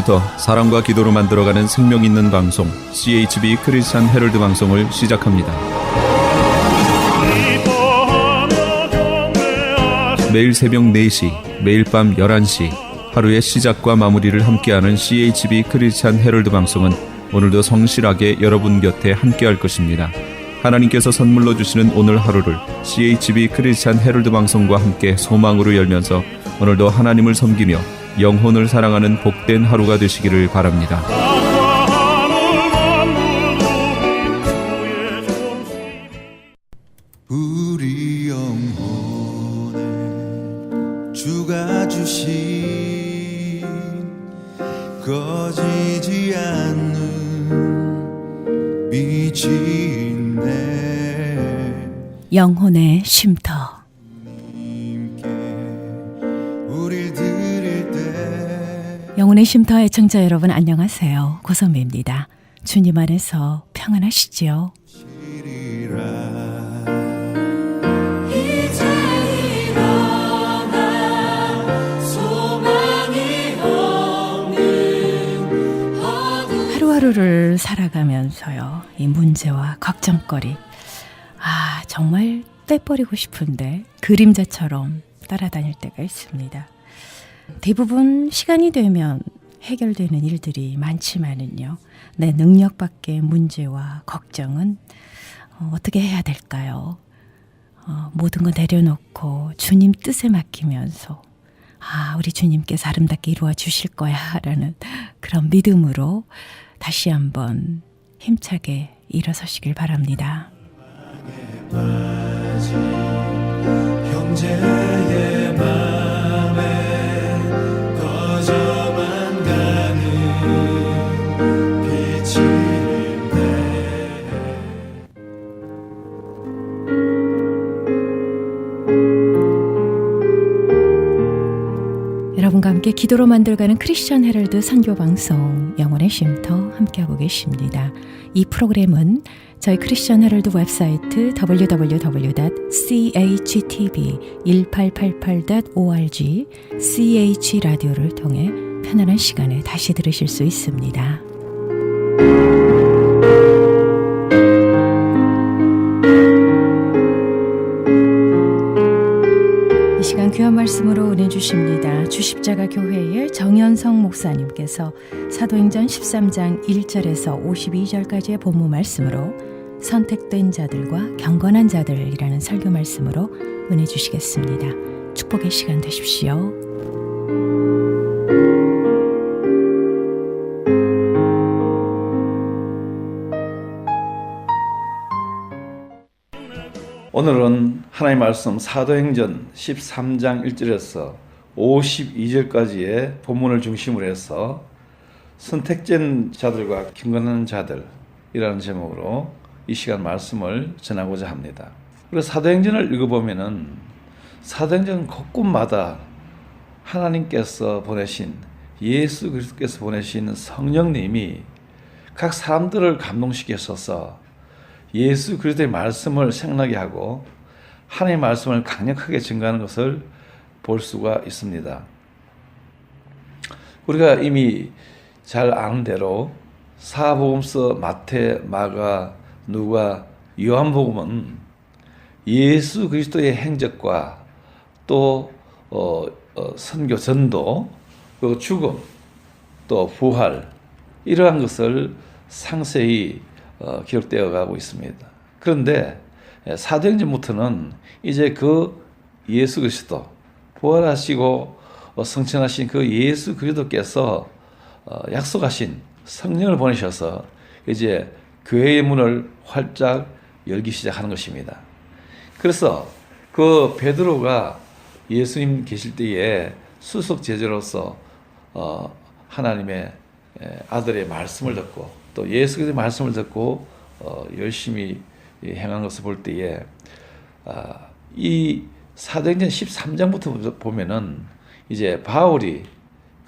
지금부터 사랑과 기도로 만들어가는 생명 있는 방송 CHB 크리스찬 헤럴드 방송을 시작합니다. 매일 새벽 4시, 매일 밤 11시 하루의 시작과 마무리를 함께하는 CHB 크리스찬 헤럴드 방송은 오늘도 성실하게 여러분 곁에 함께할 것입니다. 하나님께서 선물로 주시는 오늘 하루를 CHB 크리스찬 헤럴드 방송과 함께 소망으로 열면서 오늘도 하나님을 섬기며 영혼을 사랑하는 복된 하루가 되시기를 바랍니다. 우리 영혼에 주가 주신 꺼지지 않는 빛이 있네. 영혼의 쉼터. 영혼의 쉼터 애청자 여러분 안녕하세요. 고선배입니다. 주님 안에서 평안하시지요? 하루하루를 살아가면서요, 이 문제와 걱정거리, 정말 떼버리고 싶은데 그림자처럼 따라다닐 때가 있습니다. 대부분 시간이 되면 해결되는 일들이 많지만은요, 내 능력 밖의 문제와 걱정은 어떻게 해야 될까요? 모든 거 내려놓고 주님 뜻에 맡기면서 우리 주님께서 아름답게 이루어 주실 거야 라는 그런 믿음으로 다시 한번 힘차게 일어서시길 바랍니다. 형제의 맘에 꺼져만 가는 빛인데. 여러분과 함께 기도로 만들어가는 크리스천 헤럴드 선교방송 영혼의 쉼터 함께하고 계십니다. 이 프로그램은 저희 크리스천 헤럴드 웹사이트 www.chtb1888.org ch라디오를 통해 편안한 시간에 다시 들으실 수 있습니다. 이 시간 귀한 말씀으로 은혜 주십니다. 주십자가 교회의 정현성 목사님께서 사도행전 13장 1절에서 52절까지의 본문 말씀으로 선택된 자들과 경건한 자들이라는 설교 말씀으로 은혜 주시겠습니다. 축복의 시간 되십시오. 오늘은 하나님의 말씀 사도행전 13장 1절에서 52절까지의 본문을 중심으로 해서 선택된 자들과 경건한 자들이라는 제목으로 이 시간 말씀을 전하고자 합니다. 그래서 사도행전을 읽어보면은 사도행전 곳곳마다 하나님께서 보내신, 예수 그리스도께서 보내신 성령님이 각 사람들을 감동시키셔서 예수 그리스도의 말씀을 생각나게 하고 하나님의 말씀을 강력하게 증거하는 것을 볼 수가 있습니다. 우리가 이미 잘 아는 대로 사복음서 마태, 마가, 누가, 요한복음은 예수 그리스도의 행적과 또 선교 전도, 그리고 죽음, 또 부활, 이러한 것을 상세히 기록되어 가고 있습니다. 그런데 사도행전부터는 이제 그 예수 그리스도, 부활하시고 승천하신 그 예수 그리스도께서 약속하신 성령을 보내셔서 이제 교회의 문을 활짝 열기 시작하는 것입니다. 그래서 그 베드로가 예수님 계실 때에 수석 제자로서 하나님의 아들의 말씀을 듣고 또 예수 그리스도의 말씀을 듣고 열심히 행한 것을 볼 때에 이 사도행전 13장부터 보면은 이제 바울이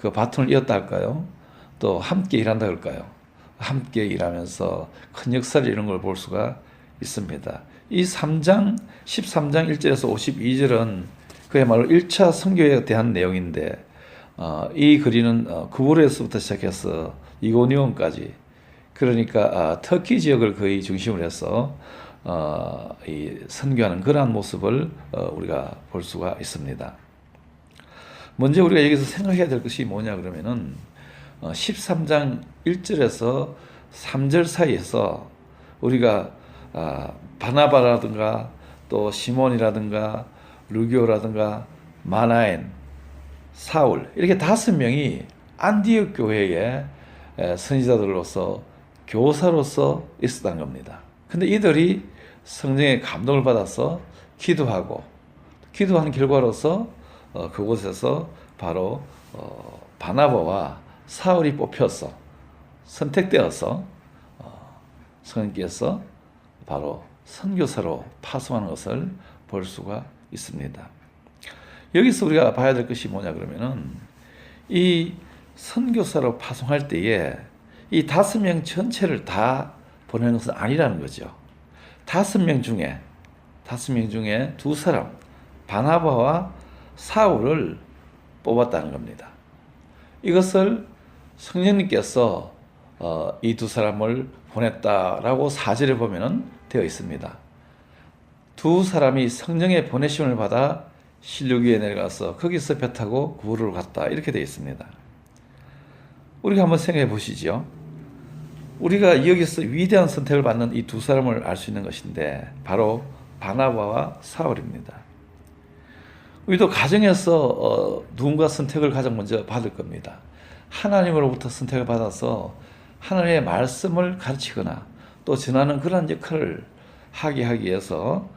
그 바톤을 이었다 할까요? 또 함께 일한다 할까요? 함께 일하면서 큰 역사를 이룬 걸 볼 수가 있습니다. 이 13장 1절에서 52절은 그야말로 1차 선교에 대한 내용인데 이 거리는 구브로에서부터 시작해서 이고니온까지, 그러니까 터키 지역을 거의 중심으로 해서 이 선교하는 그러한 모습을 우리가 볼 수가 있습니다. 먼저 우리가 여기서 생각해야 될 것이 뭐냐 그러면은 13장 1절에서 3절 사이에서 우리가 바나바라든가 또 시몬이라든가 루기오라든가 마나엔, 사울 이렇게 5명이 안디옥 교회의 선지자들로서 교사로서 있었던 겁니다. 근데 이들이 성령의 감동을 받아서 기도하는 결과로서 그곳에서 바로 바나바와 사울이 뽑혀서 선택되어서 성령께서 바로 선교사로 파송하는 것을 볼 수가 있습니다. 여기서 우리가 봐야 될 것이 뭐냐 그러면은 이 선교사로 파송할 때에 이 5명 전체를 다 보내는 것은 아니라는 거죠. 5명 중에 2사람, 바나바와 사울을 뽑았다는 겁니다. 이것을 성령님께서 이 2사람을 보냈다라고 4절에 보면은 되어 있습니다. 2사람이 성령의 보내심을 받아 실록 위에 내려가서 거기서 배 타고 구로로 갔다, 이렇게 되어 있습니다. 우리가 한번 생각해 보시죠. 우리가 여기서 위대한 선택을 받는 이 2사람을 알 수 있는 것인데 바로 바나바와 사울입니다. 우리도 가정에서 누군가 선택을 가장 먼저 받을 겁니다. 하나님으로부터 선택을 받아서 하나님의 말씀을 가르치거나 또 전하는 그런 역할을 하기 위해서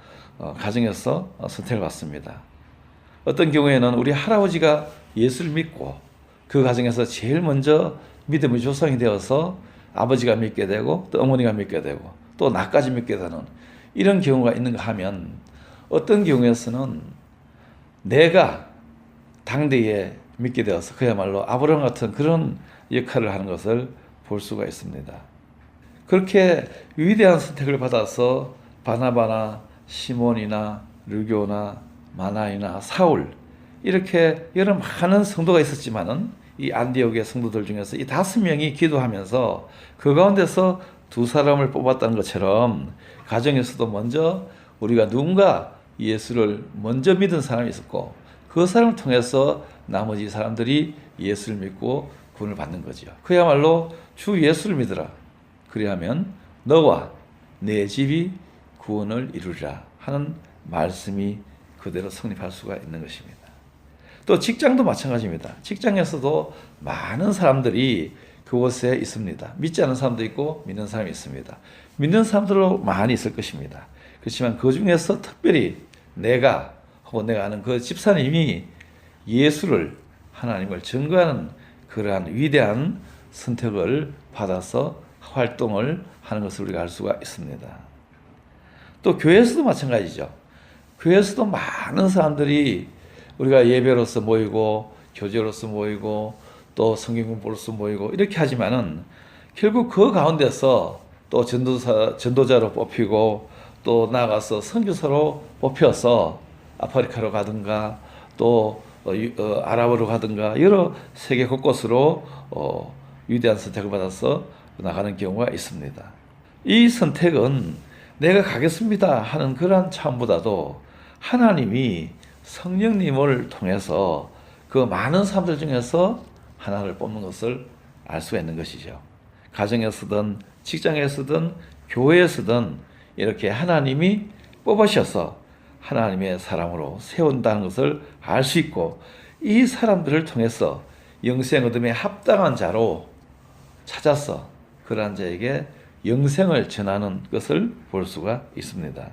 가정에서 선택을 받습니다. 어떤 경우에는 우리 할아버지가 예수를 믿고 그 가정에서 제일 먼저 믿음의 조상이 되어서 아버지가 믿게 되고 또 어머니가 믿게 되고 또 나까지 믿게 되는 이런 경우가 있는가 하면, 어떤 경우에서는 내가 당대에 믿게 되어서 그야말로 아브라함 같은 그런 역할을 하는 것을 볼 수가 있습니다. 그렇게 위대한 선택을 받아서 바나바나 시몬이나 루교나 마나이나 사울, 이렇게 여러 많은 성도가 있었지만은 이 안디옥의 성도들 중에서 이 5명이 기도하면서 그 가운데서 2사람을 뽑았다는 것처럼 가정에서도 먼저 우리가 누군가 예수를 먼저 믿은 사람이 있었고 그 사람을 통해서 나머지 사람들이 예수를 믿고 구원을 받는 거죠. 그야말로 주 예수를 믿으라, 그리하면 너와 내 집이 구원을 이루리라 하는 말씀이 그대로 성립할 수가 있는 것입니다. 또 직장도 마찬가지입니다. 직장에서도 많은 사람들이 그곳에 있습니다. 믿지 않는 사람도 있고 믿는 사람이 있습니다. 믿는 사람들도 많이 있을 것입니다. 그렇지만 그 중에서 특별히 내가 혹은 내가 아는 그 집사님이 예수를, 하나님을 증거하는 그러한 위대한 선택을 받아서 활동을 하는 것을 우리가 알 수가 있습니다. 또 교회에서도 마찬가지죠. 교회에서도 많은 사람들이 우리가 예배로서 모이고 교제로서 모이고 또 성경 공부로서 모이고 이렇게 하지만은 결국 그 가운데서 또 전도자로 뽑히고 또 나아가서 선교사로 뽑혀서 아프리카로 가든가 또 아랍으로 가든가 여러 세계 곳곳으로 위대한 선택을 받아서 나가는 경우가 있습니다. 이 선택은 내가 가겠습니다 하는 그런 차원보다도 하나님이 성령님을 통해서 그 많은 사람들 중에서 하나를 뽑는 것을 알 수가 있는 것이죠. 가정에서든 직장에서든 교회에서든 이렇게 하나님이 뽑으셔서 하나님의 사람으로 세운다는 것을 알 수 있고, 이 사람들을 통해서 영생 얻음에 합당한 자로 찾아서 그러한 자에게 영생을 전하는 것을 볼 수가 있습니다.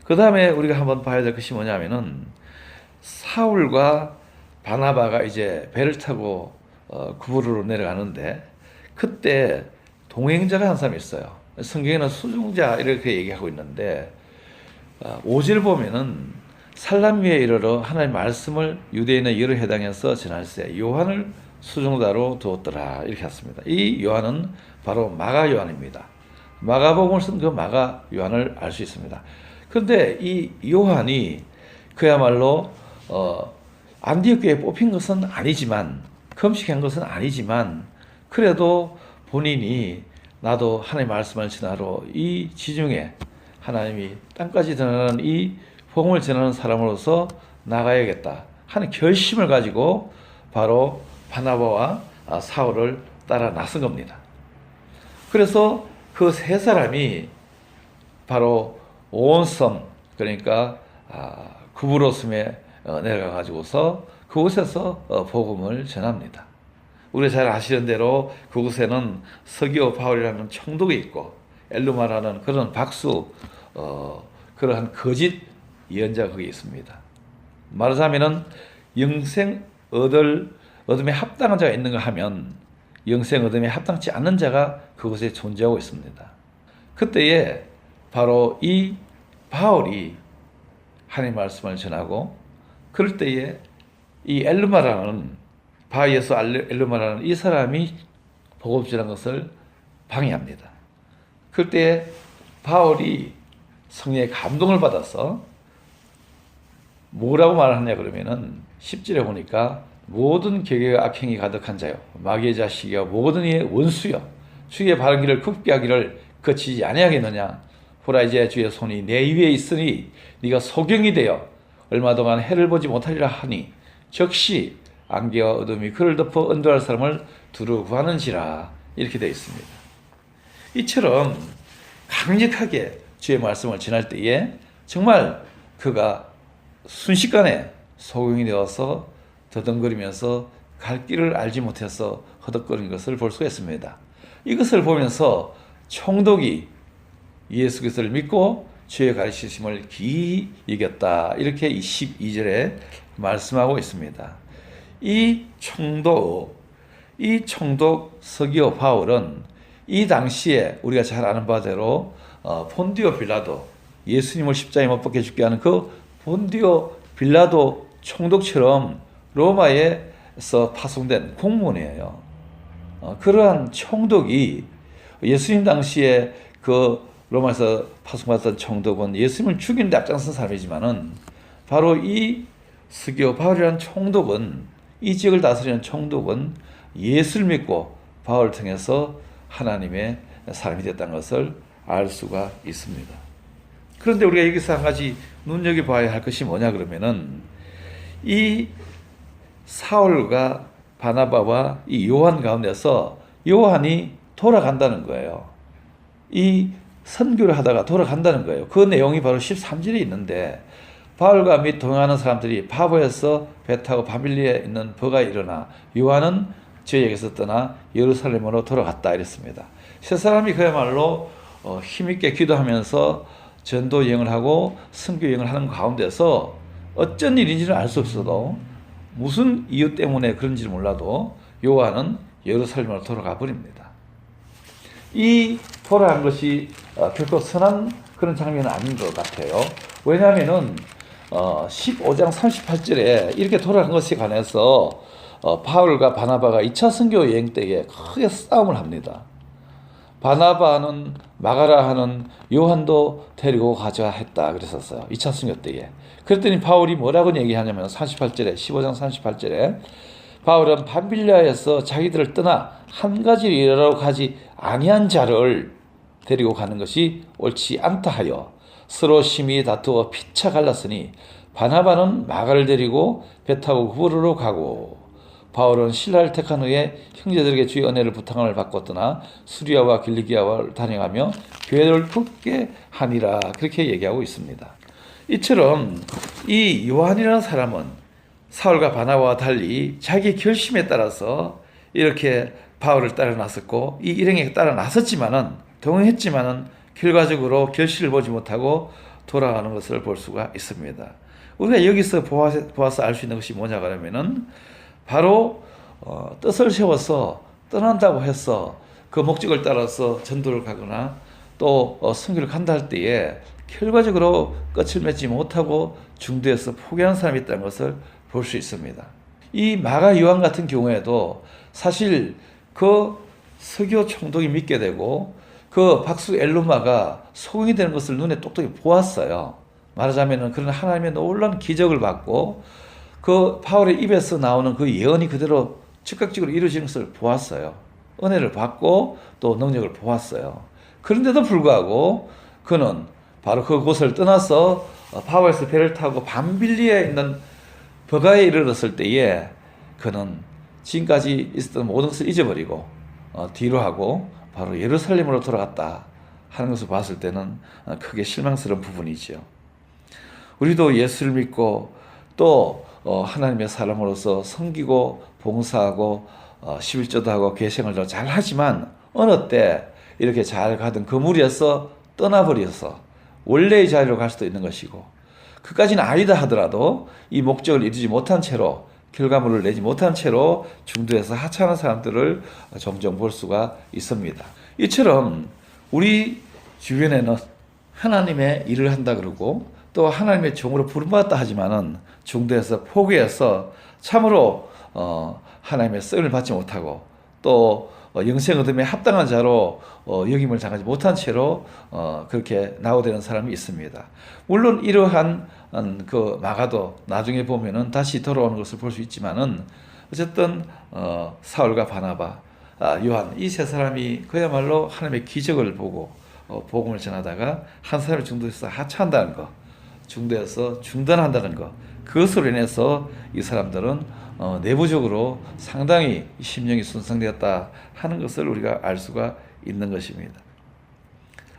그 다음에 우리가 한번 봐야 될 것이 뭐냐면은 사울과 바나바가 이제 배를 타고 구브로로 내려가는데 그때 동행자가 한 사람이 있어요. 성경에는 수종자 이렇게 얘기하고 있는데 5절 보면은 산람 위에 이르러 하나님의 말씀을 유대인의 여러 회당에서 전할세 요한을 수종자로 두었더라, 이렇게 했습니다. 이 요한은 바로 마가 요한입니다. 마가복음을 쓴 그 마가 요한을 알 수 있습니다. 그런데 이 요한이 그야말로 안디옥 교회에 뽑힌 것은 아니지만 금식한 것은 아니지만 그래도 본인이 나도 하나님의 말씀을 전하러 이 지중해 하나님이 땅까지 전하는 이 복음을 전하는 사람으로서 나가야겠다 하는 결심을 가지고 바로 바나바와 사울을 따라 나선 겁니다. 그래서 그 세 사람이 바로 오온섬, 그러니까 구브로섬에 내려가 가지고서 그곳에서 복음을 전합니다. 우리가 잘 아시는 대로 그곳에는 서기오 바울이라는 총독이 있고 엘루마라는 그런 박수 그러한 거짓 예언자가 거기 있습니다. 말하자면은 영생 얻음에 합당한 자가 있는가 하면 영생 얻음에 합당치 않는 자가 그곳에 존재하고 있습니다. 그때에 바로 이 바울이 하나님의 말씀을 전하고 그럴 때에 이 엘루마라는 바이에서 엘루마라는 이 사람이 복음 전한 것을 방해합니다. 그럴 때에 바울이 성령의 감동을 받아서 뭐라고 말하냐 그러면은 10절에 보니까 모든 계획과 악행이 가득한 자요 마귀의 자식이여 모든 이의 원수여 주의 바른 길을 굽게 하기를 거치지 아니하겠느냐 보라 이제 주의 손이 내 위에 있으니 네가 소경이 되어 얼마 동안 해를 보지 못하리라 하니 즉시 안개와 어둠이 그를 덮어 언도할 사람을 두루 구하는지라 이렇게 되어 있습니다. 이처럼 강력하게 주의 말씀을 전할 때에 정말 그가 순식간에 소경이 되어서 더듬거리면서 갈 길을 알지 못해서 허덕거리는 것을 볼 수가 있습니다. 이것을 보면서 총독이 예수 그리스도를 믿고 주의 가르치심을 기이 여겼다 이렇게 12절에 말씀하고 있습니다. 이 총독 서기오 바울은 이 당시에 우리가 잘 아는 바대로 본디오 빌라도 예수님을 십자가에 못 박혀 죽게 하는 그 본디오 빌라도 총독처럼 로마에서 파송된 공무원이에요. 그러한 총독이 예수님 당시에 그 로마에서 파송받았던 총독은 예수님을 죽이는 데 앞장선 사람이지만은 바로 이 스기오 바울이라는 총독은 이 지역을 다스리는 총독은 예수를 믿고 바울을 통해서 하나님의 사람이 됐다는 것을 알 수가 있습니다. 그런데 우리가 여기서 한 가지 눈여겨봐야 할 것이 뭐냐 그러면은 이 사울과 바나바와 이 요한 가운데서 요한이 돌아간다는 거예요. 이 선교를 하다가 돌아간다는 거예요. 그 내용이 바로 13절에 있는데 바울과 및 동행하는 사람들이 파보에서 배 타고 바빌리에 있는 버가 일어나 요한은 저에게서 떠나 예루살렘으로 돌아갔다 이랬습니다. 세 사람이 그야말로 힘있게 기도하면서 전도 여행을 하고 선교 여행을 하는 가운데서 어쩐 일인지는 알 수 없어도 무슨 이유 때문에 그런지는 몰라도 요한은 예루살렘으로 돌아가 버립니다. 이 돌아간 것이 결코 선한 그런 장면은 아닌 것 같아요. 왜냐하면은 15장 38절에 이렇게 돌아간 것에 관해서 바울과 바나바가 2차 선교 여행 때에 크게 싸움을 합니다. 바나바는 마가라 하는 요한도 데리고 가자 했다 그랬었어요. 2차 선교 때에. 그랬더니 바울이 뭐라고 얘기하냐면 38절에 15장 38절에 바울은 밤빌리아에서 자기들을 떠나 한 가지를 일하러 가지 아니한 자를 데리고 가는 것이 옳지 않다 하여 서로 심히 다투어 피차 갈랐으니 바나바는 마가를 데리고 배 타고 구브로로 가고 바울은 신라를 택한 후에 형제들에게 주의 은혜를 부탁을 받고 떠나 수리아와 길리기아를 다녀가며 교회를 굳게 하니라 그렇게 얘기하고 있습니다. 이처럼 이 요한이라는 사람은 사울과 바나바와 달리 자기 결심에 따라서 이렇게 바울을 따라 나섰고 이 일행에 따라 나섰지만은 동행했지만은 결과적으로 결실을 보지 못하고 돌아가는 것을 볼 수가 있습니다. 우리가 여기서 보아서 알 수 있는 것이 뭐냐 그러면은 바로 뜻을 세워서 떠난다고 해서 그 목적을 따라서 전도를 가거나 또 선교를 간다 할 때에 결과적으로 끝을 맺지 못하고 중도에서 포기하는 사람이 있다는 것을 볼 수 있습니다. 이 마가 요한 같은 경우에도 사실 그 서기오 총독이 믿게 되고 그 박수 엘루마가 소경이 되는 것을 눈에 똑똑히 보았어요. 말하자면 그런 하나님의 놀라운 기적을 받고 그 바울의 입에서 나오는 그 예언이 그대로 즉각적으로 이루어지는 것을 보았어요. 은혜를 받고 또 능력을 보았어요. 그런데도 불구하고 그는 바로 그곳을 떠나서 바오에서 배를 타고 밤빌리에 있는 버가에 이르렀을 때에 그는 지금까지 있었던 모든 것을 잊어버리고 뒤로 하고 바로 예루살렘으로 돌아갔다 하는 것을 봤을 때는 크게 실망스러운 부분이지요. 우리도 예수를 믿고 또 하나님의 사람으로서 섬기고 봉사하고 11조도 하고 계생을 잘 하지만 어느 때 이렇게 잘 가던 그 무리에서 떠나버려서 원래의 자리로 갈 수도 있는 것이고, 그까지는 아니다 하더라도 이 목적을 이루지 못한 채로, 결과물을 내지 못한 채로 중도에서 하찮은 사람들을 종종 볼 수가 있습니다. 이처럼 우리 주변에는 하나님의 일을 한다 그러고 또 하나님의 종으로 부름받았다 하지만은 중도에서 포기해서 참으로 하나님의 쓰임을 받지 못하고 또 영생 얻음에 합당한 자로 역임을 당하지 못한 채로 그렇게 나오되는 사람이 있습니다. 물론 이러한 그 마가도 나중에 보면은 다시 돌아오는 것을 볼 수 있지만은 어쨌든 사울과 바나바, 요한 이 세 사람이 그야말로 하나님의 기적을 보고 복음을 전하다가 한 사람이 중도에서 하차한다는 것, 중도에서 중단한다는 것, 그것으로 인해서 이 사람들은 내부적으로 상당히 심령이 손상되었다 하는 것을 우리가 알 수가 있는 것입니다.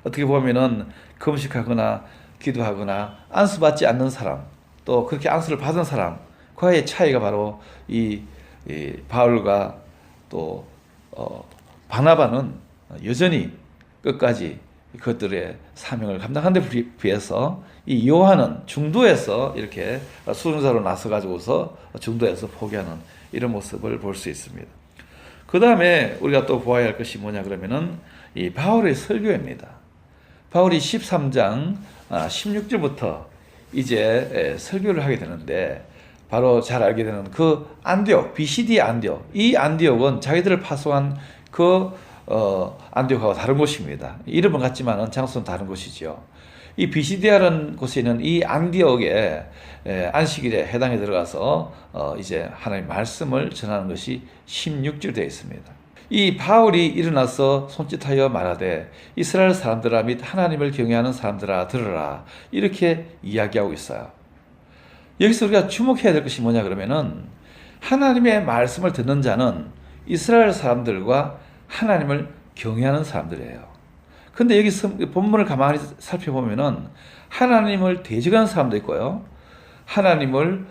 어떻게 보면은 금식하거나 기도하거나 안수받지 않는 사람, 또 그렇게 안수를 받은 사람과의 차이가 바로 이 바울과 또 바나바는 여전히 끝까지 그것들의 사명을 감당한 데 비해서 이 요한은 중도에서 이렇게 수능자로 나서 가지고서 중도에서 포기하는 이런 모습을 볼 수 있습니다. 그 다음에 우리가 또 보아야 할 것이 뭐냐 그러면은 이 바울의 설교입니다. 바울이 13장 16절부터 이제 설교를 하게 되는데, 바로 잘 알게 되는 그 안디옥, 비시디 안디옥, 이 안디옥은 자기들을 파송한 그 안디옥하고 다른 곳입니다. 이름은 같지만 장소는 다른 곳이죠. 이 비시디아라는 곳에 있는 이 안디옥의 안식일에 해당에 들어가서 이제 하나님의 말씀을 전하는 것이 16절 되어 있습니다. 이 바울이 일어나서 손짓하여 말하되 이스라엘 사람들아 및 하나님을 경외하는 사람들아 들으라, 이렇게 이야기하고 있어요. 여기서 우리가 주목해야 될 것이 뭐냐 그러면은 하나님의 말씀을 듣는 자는 이스라엘 사람들과 하나님을 경외하는 사람들이에요. 근데 여기 본문을 가만히 살펴보면은 하나님을 대적하는 사람도 있고요, 하나님을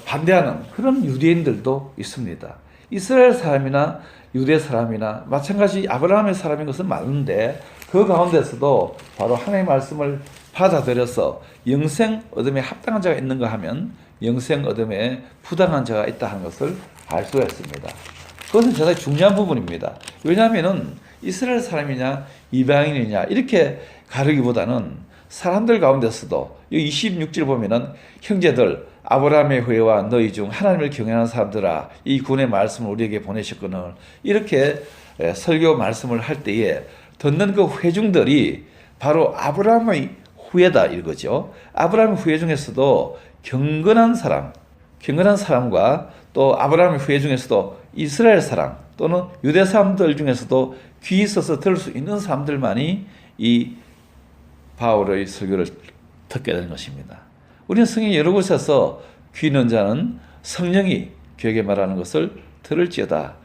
반대하는 그런 유대인들도 있습니다. 이스라엘 사람이나 유대 사람이나 마찬가지 아브라함의 사람인 것은 맞는데, 그 가운데서도 바로 하나님의 말씀을 받아들여서 영생 얻음에 합당한 자가 있는가 하면 영생 얻음에 부당한 자가 있다 하는 것을 알 수가 있습니다. 그것은 대단히 중요한 부분입니다. 왜냐하면은 이스라엘 사람이냐 이방인이냐 이렇게 가르기보다는 사람들 가운데서도 이 26절 보면은 형제들 아브라함의 후예와 너희 중 하나님을 경외하는 사람들아 이 구원의 말씀을 우리에게 보내셨거늘, 이렇게 설교 말씀을 할 때에 듣는 그 회중들이 바로 아브라함의 후예다 이거죠. 아브라함의 후예 중에서도 경건한 사람과 또 아브라함의 후예 중에서도 이스라엘 사람 또는 유대 사람들 중에서도 귀 있어서 들을 수 있는 사람들만이 이 바울의 설교를 듣게 되는 것입니다. 우리는 성경 여러 곳에서 귀 있는 자는 성령이 그에게 말하는 것을 들을지어다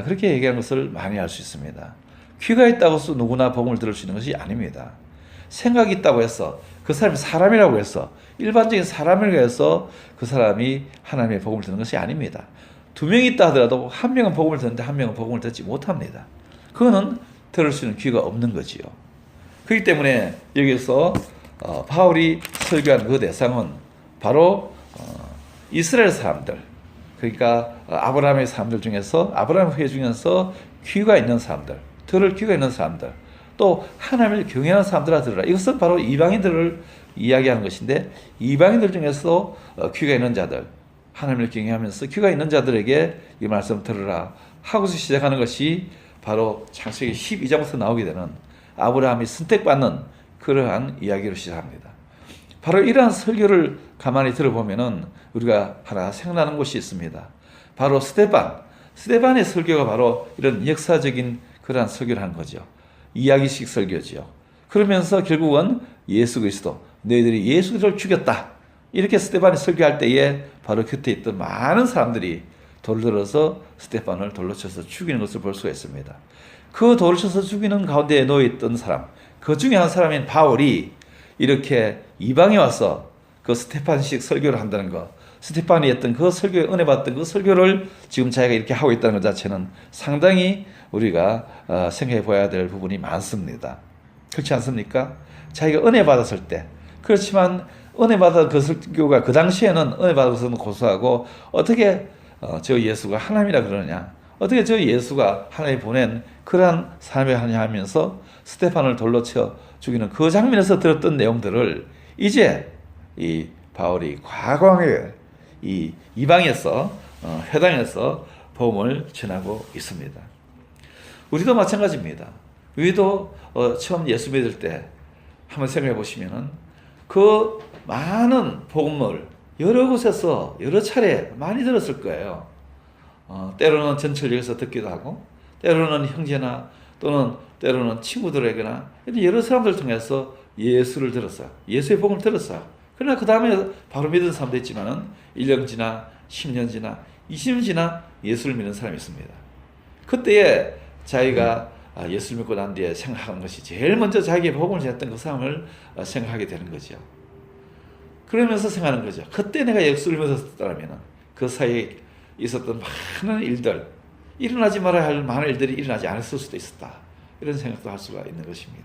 그렇게 얘기하는 것을 많이 알 수 있습니다. 귀가 있다고 해서 누구나 복음을 들을 수 있는 것이 아닙니다. 생각이 있다고 해서 그 사람이 사람이라고 해서 일반적인 사람을 위해서 그 사람이 하나님의 복음을 듣는 것이 아닙니다. 두 명이 있다 하더라도 한 명은 복음을 듣는데 한 명은 복음을 듣지 못합니다. 그거는 들을 수 있는 귀가 없는 거지요. 그렇기 때문에 여기서 바울이 설교한 그 대상은 바로 이스라엘 사람들, 그러니까 아브라함의 사람들 중에서, 아브라함 후예 중에서 귀가 있는 사람들, 들을 귀가 있는 사람들, 또 하나님을 경외하는 사람들아 들으라. 이것은 바로 이방인들을 이야기하는 것인데, 이방인들 중에서 귀가 있는 자들, 하나님을 경외하면서 귀가 있는 자들에게 이 말씀 들으라 하고서 시작하는 것이 바로 창세기 12장부터 나오게 되는 아브라함이 선택받는 그러한 이야기로 시작합니다. 바로 이러한 설교를 가만히 들어보면은 우리가 하나 생각나는 것이 있습니다. 바로 스데반의 설교가 바로 이런 역사적인 그러한 설교를 하는 거죠. 이야기식 설교죠. 그러면서 결국은 예수 그리스도, 너희들이 예수 그리스도를 죽였다. 이렇게 스데반이 설교할 때에 바로 곁에 있던 많은 사람들이 돌을 들어서 스데반을 돌로 쳐서 죽이는 것을 볼 수가 있습니다. 그 돌을 쳐서 죽이는 가운데에 놓여있던 사람, 그 중에 한 사람인 바울이 이렇게 이방에 와서 그 스테판식 설교를 한다는 것, 스테판이 했던 그 설교에 은혜 받던 그 설교를 지금 자기가 이렇게 하고 있다는 것 자체는 상당히 우리가 생각해 봐야 될 부분이 많습니다. 그렇지 않습니까? 자기가 은혜 받았을 때, 그렇지만 은혜 받은 그 설교가 그 당시에는 은혜 받아서는 고소하고 어떻게 저 예수가 하나님이라 그러느냐, 어떻게 저 예수가 하나님이 보낸 그러한 사람이 하냐 하면서 스테판을 돌로 쳐 죽이는 그 장면에서 들었던 내용들을 이제 이 바울이 과거에 이 이방에서 회당에서 복음을 전하고 있습니다. 우리도 마찬가지입니다. 우리도 처음 예수 믿을 때 한번 생각해 보시면은 그 많은 복음을 여러 곳에서 여러 차례 많이 들었을 거예요. 때로는 전철역에서 듣기도 하고, 때로는 형제나 또는 때로는 친구들에게나 여러 사람들 통해서 예수를 들었어요. 예수의 복음을 들었어요. 그러나 그 다음에 바로 믿은 사람도 있지만은 1년 지나 10년 지나 20년 지나 예수를 믿는 사람이 있습니다. 그때에 자기가 예수를 믿고 난 뒤에 생각하는 것이 제일 먼저 자기의 복음을 전했던 그 사람을 생각하게 되는 거죠. 그러면서 생각하는 거죠. 그때 내가 예수를 믿었다면 그 사이에 있었던 많은 일들, 일어나지 말아야 할 많은 일들이 일어나지 않았을 수도 있었다. 이런 생각도 할 수가 있는 것입니다.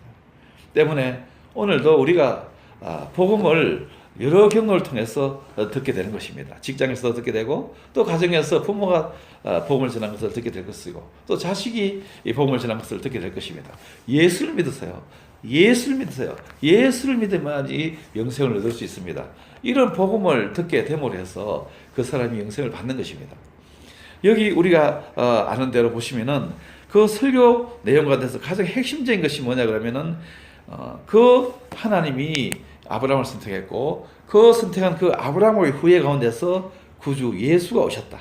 때문에 오늘도 우리가 복음을 여러 경로를 통해서 듣게 되는 것입니다. 직장에서 듣게 되고, 또 가정에서 부모가 복음을 전한 것을 듣게 될 것이고, 또 자식이 이 복음을 전한 것을 듣게 될 것입니다. 예수를 믿으세요. 예수를 믿으세요. 예수를 믿으면이 영생을 얻을 수 있습니다. 이런 복음을 듣게 됨으로 해서 그 사람이 영생을 받는 것입니다. 여기 우리가 아는 대로 보시면은 그 설교 내용 가운데서 가장 핵심적인 것이 뭐냐 그러면은 그 하나님이 아브라함을 선택했고, 그 선택한 그 아브라함의 후예 가운데서 구주 예수가 오셨다.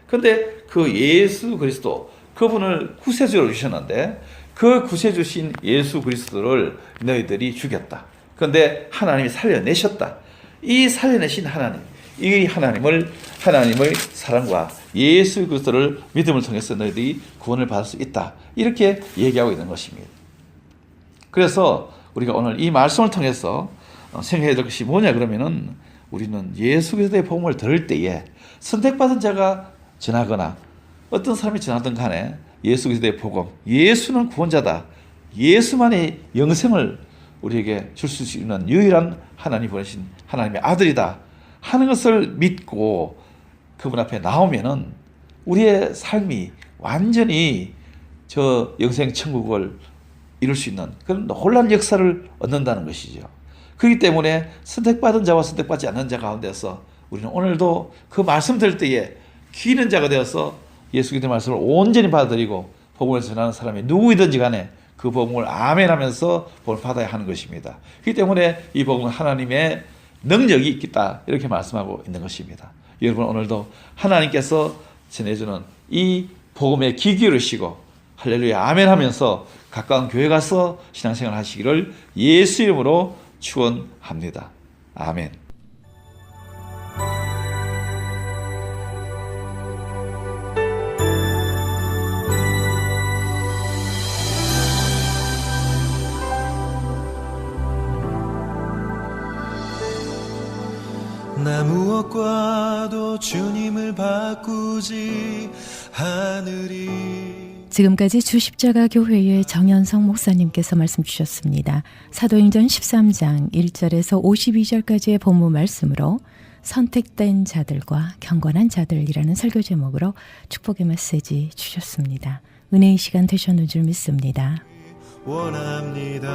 그런데 그 예수 그리스도, 그분을 구세주로 주셨는데 그 구세주신 예수 그리스도를 너희들이 죽였다. 그런데 하나님이 살려내셨다. 이 살려내신 하나님, 이 하나님의 사랑과 예수 그리스도를 믿음을 통해서 너희들이 구원을 받을 수 있다. 이렇게 얘기하고 있는 것입니다. 그래서 우리가 오늘 이 말씀을 통해서 생각해야 될 것이 뭐냐 그러면은, 우리는 예수 그리스도의 복음을 들을 때에 선택받은 자가 전하거나 어떤 사람이 전하든 간에 예수 그리스도의 복음, 예수는 구원자다, 예수만이 영생을 우리에게 줄 수 있는 유일한 하나님 보내신 하나님의 아들이다 하는 것을 믿고 그분 앞에 나오면은 우리의 삶이 완전히 저 영생 천국을 이룰 수 있는 그런 놀라운 역사를 얻는다는 것이죠. 그렇기 때문에 선택받은 자와 선택받지 않는 자 가운데서 우리는 오늘도 그 말씀 들을 때에 귀 있는 자가 되어서 예수 그리스도의 말씀을 온전히 받아들이고 복음을 전하는 사람이 누구이든지 간에 그 복음을 아멘하면서 복음을 받아야 하는 것입니다. 그렇기 때문에 이 복음은 하나님의 능력이 있다, 이렇게 말씀하고 있는 것입니다. 여러분, 오늘도 하나님께서 전해주는 이 복음에 귀 기울이시고 할렐루야 아멘 하면서 가까운 교회 가서 신앙생활 하시기를 예수 이름으로 축원합니다. 아멘. 나 무엇과도 주님을 바꾸지 않으리. 지금까지 주십자가 교회의 정현성 목사님께서 말씀 주셨습니다. 사도행전 13장 1절에서 52절까지의 본문 말씀으로 선택된 자들과 경건한 자들이라는 설교 제목으로 축복의 메시지 주셨습니다. 은혜의 시간 되셨는 줄 믿습니다. 원합니다.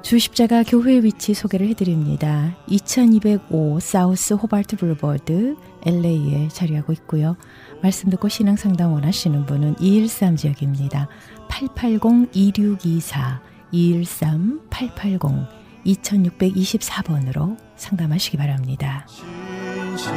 주십자가 교회의 위치 소개를 해드립니다. 2205 사우스 호발트 블루버드 LA에 자리하고 있고요. 말씀 듣고 신앙 상담 원하시는 분은 213 지역입니다. 880-2624 213-880 2624번으로 상담하시기 바랍니다. 진실한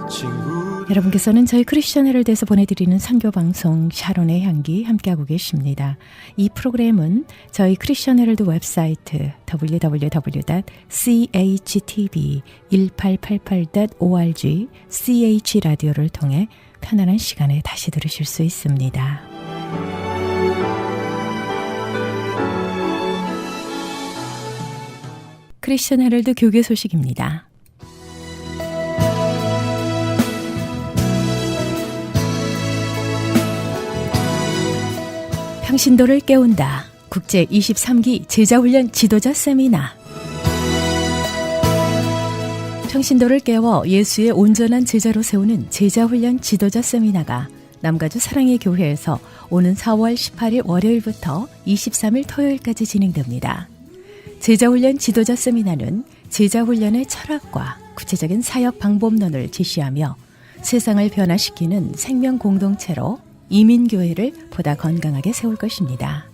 친구 여러분께서는 저희 크리스천 헤럴드에서 보내드리는 선교방송 샤론의 향기 함께하고 계십니다. 이 프로그램은 저희 크리스천 헤럴드 웹사이트 www.chtv1888.org ch라디오를 통해 편안한 시간에 다시 들으실 수 있습니다. 크리스천 헤럴드 교계 소식입니다. 평신도를 깨운다. 국제 23기 제자훈련 지도자 세미나. 평신도를 깨워 예수의 온전한 제자로 세우는 제자훈련 지도자 세미나가 남가주 사랑의 교회에서 오는 4월 18일 월요일부터 23일 토요일까지 진행됩니다. 제자훈련 지도자 세미나는 제자훈련의 철학과 구체적인 사역 방법론을 제시하며 세상을 변화시키는 생명 공동체로 이민교회를 보다 건강하게 세울 것입니다.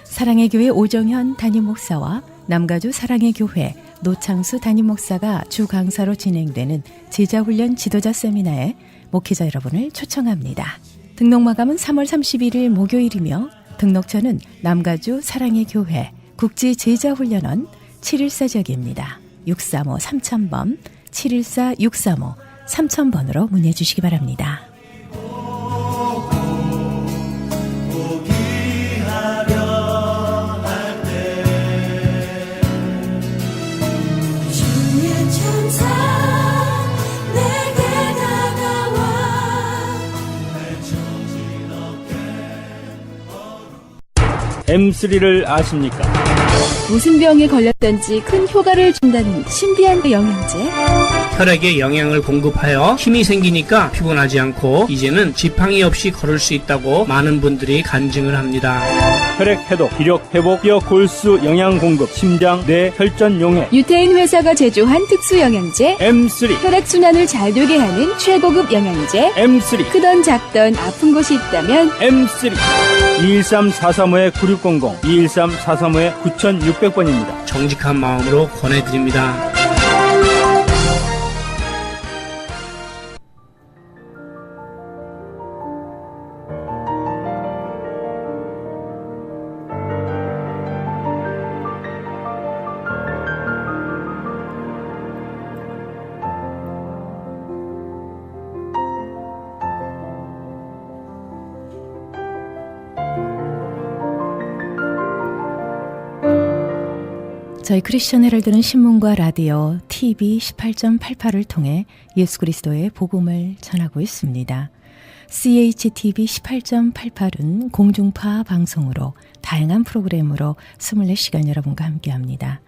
사랑의 교회 오정현 담임 목사와 남가주 사랑의 교회 노창수 담임 목사가 주 강사로 진행되는 제자훈련 지도자 세미나에 목회자 여러분을 초청합니다. 등록 마감은 3월 31일 목요일이며 등록처는 남가주 사랑의 교회 국제제자훈련원 714지역입니다. 635-3000번, 714-635-3000번으로 문의해 주시기 바랍니다. M3를 아십니까? 무슨 병에 걸렸던지 큰 효과를 준다는 신비한 영양제. 혈액에 영양을 공급하여 힘이 생기니까 피곤하지 않고 이제는 지팡이 없이 걸을 수 있다고 많은 분들이 간증을 합니다. 혈액 해독, 기력 회복, 뼈 골수 영양 공급, 심장, 뇌, 혈전 용해. 유태인 회사가 제조한 특수 영양제. M3, 혈액순환을 잘 되게 하는 최고급 영양제. M3, 크던 작던 아픈 곳이 있다면 M3. 213-435-9600, 213-435-9600번입니다. 정직한 마음으로 권해드립니다. 저희 크리스천 헤럴드는 신문과 라디오, TV 18.88을 통해 예수 그리스도의 복음을 전하고 있습니다. CHTV 18.88은 공중파 방송으로 다양한 프로그램으로 24시간 여러분과 함께합니다.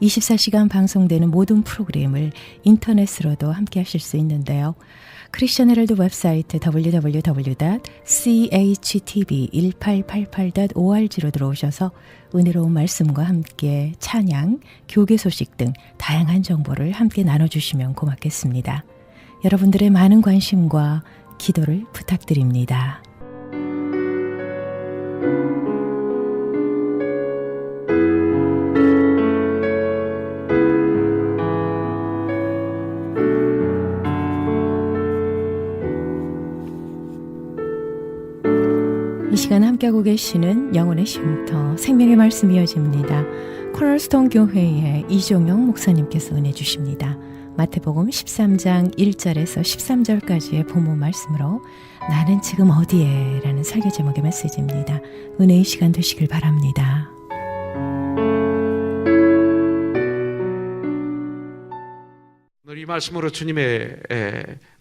24시간 방송되는 모든 프로그램을 인터넷으로도 함께하실 수 있는데요. 크리스천 헤럴드 웹사이트 www.chtv1888.org로 들어오셔서 은혜로운 말씀과 함께 찬양, 교계 소식 등 다양한 정보를 함께 나눠주시면 고맙겠습니다. 여러분들의 많은 관심과 기도를 부탁드립니다. 이 시간 함께하고 계시는 영혼의 쉼터 생명의 말씀 이어집니다. 코널스톤 교회의 이종영 목사님께서 은혜 주십니다. 마태복음 13장 1절에서 13절까지의 본문 말씀으로 나는 지금 어디에? 라는 설교 제목의 메시지입니다. 은혜의 시간 되시길 바랍니다. 오늘 이 말씀으로 주님의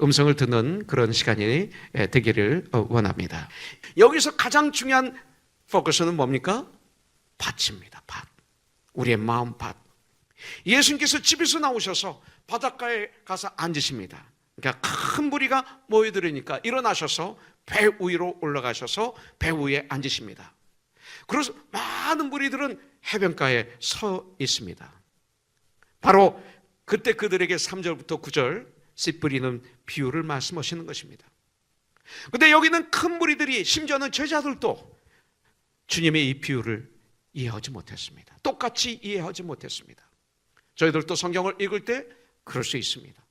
음성을 듣는 그런 시간이 되기를 원합니다. 여기서 가장 중요한 포커스는 뭡니까? 밭입니다. 밭. 우리의 마음 밭. 예수님께서 집에서 나오셔서 바닷가에 가서 앉으십니다. 그러니까 큰 무리가 모여들으니까 일어나셔서 배 위로 올라가셔서 배 위에 앉으십니다. 그래서 많은 무리들은 해변가에 서 있습니다. 바로 그때 그들에게 3절부터 9절 씨 뿌리는 비유를 말씀하시는 것입니다. 그런데 여기는 큰 무리들이 심지어는 제자들도 주님의 이 비유를 이해하지 못했습니다. 똑같이 이해하지 못했습니다. 저희들도 성경을 읽을 때 그럴 수 있습니다.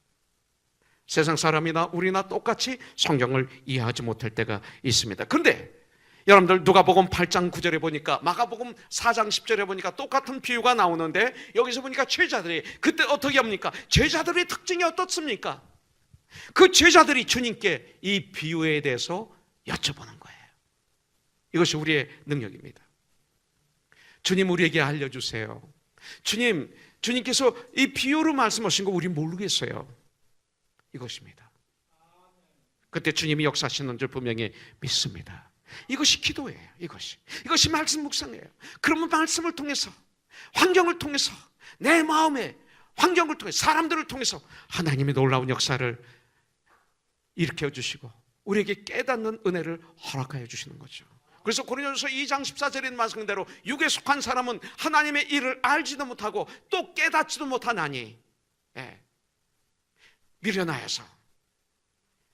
세상 사람이나 우리나 똑같이 성경을 이해하지 못할 때가 있습니다. 그런데 여러분들 누가복음 8장 9절에 보니까, 마가복음 4장 10절에 보니까 똑같은 비유가 나오는데, 여기서 보니까 제자들이 그때 어떻게 합니까? 제자들의 특징이 어떻습니까? 그 제자들이 주님께 이 비유에 대해서 여쭤보는 거예요. 이것이 우리의 능력입니다. 주님, 우리에게 알려주세요. 주님께서 이 비유로 말씀하신 거 우리 모르겠어요. 이것입니다. 그때 주님이 역사하시는 줄 분명히 믿습니다. 이것이 기도예요. 이것이 말씀 묵상이에요. 그러면 말씀을 통해서, 환경을 통해서, 내 마음의 환경을 통해서, 사람들을 통해서 하나님의 놀라운 역사를 일으켜 주시고 우리에게 깨닫는 은혜를 허락하여 주시는 거죠. 그래서 고린도전서 2장 14절에 말씀대로 육에 속한 사람은 하나님의 일을 알지도 못하고 또 깨닫지도 못하나니, 미련하여서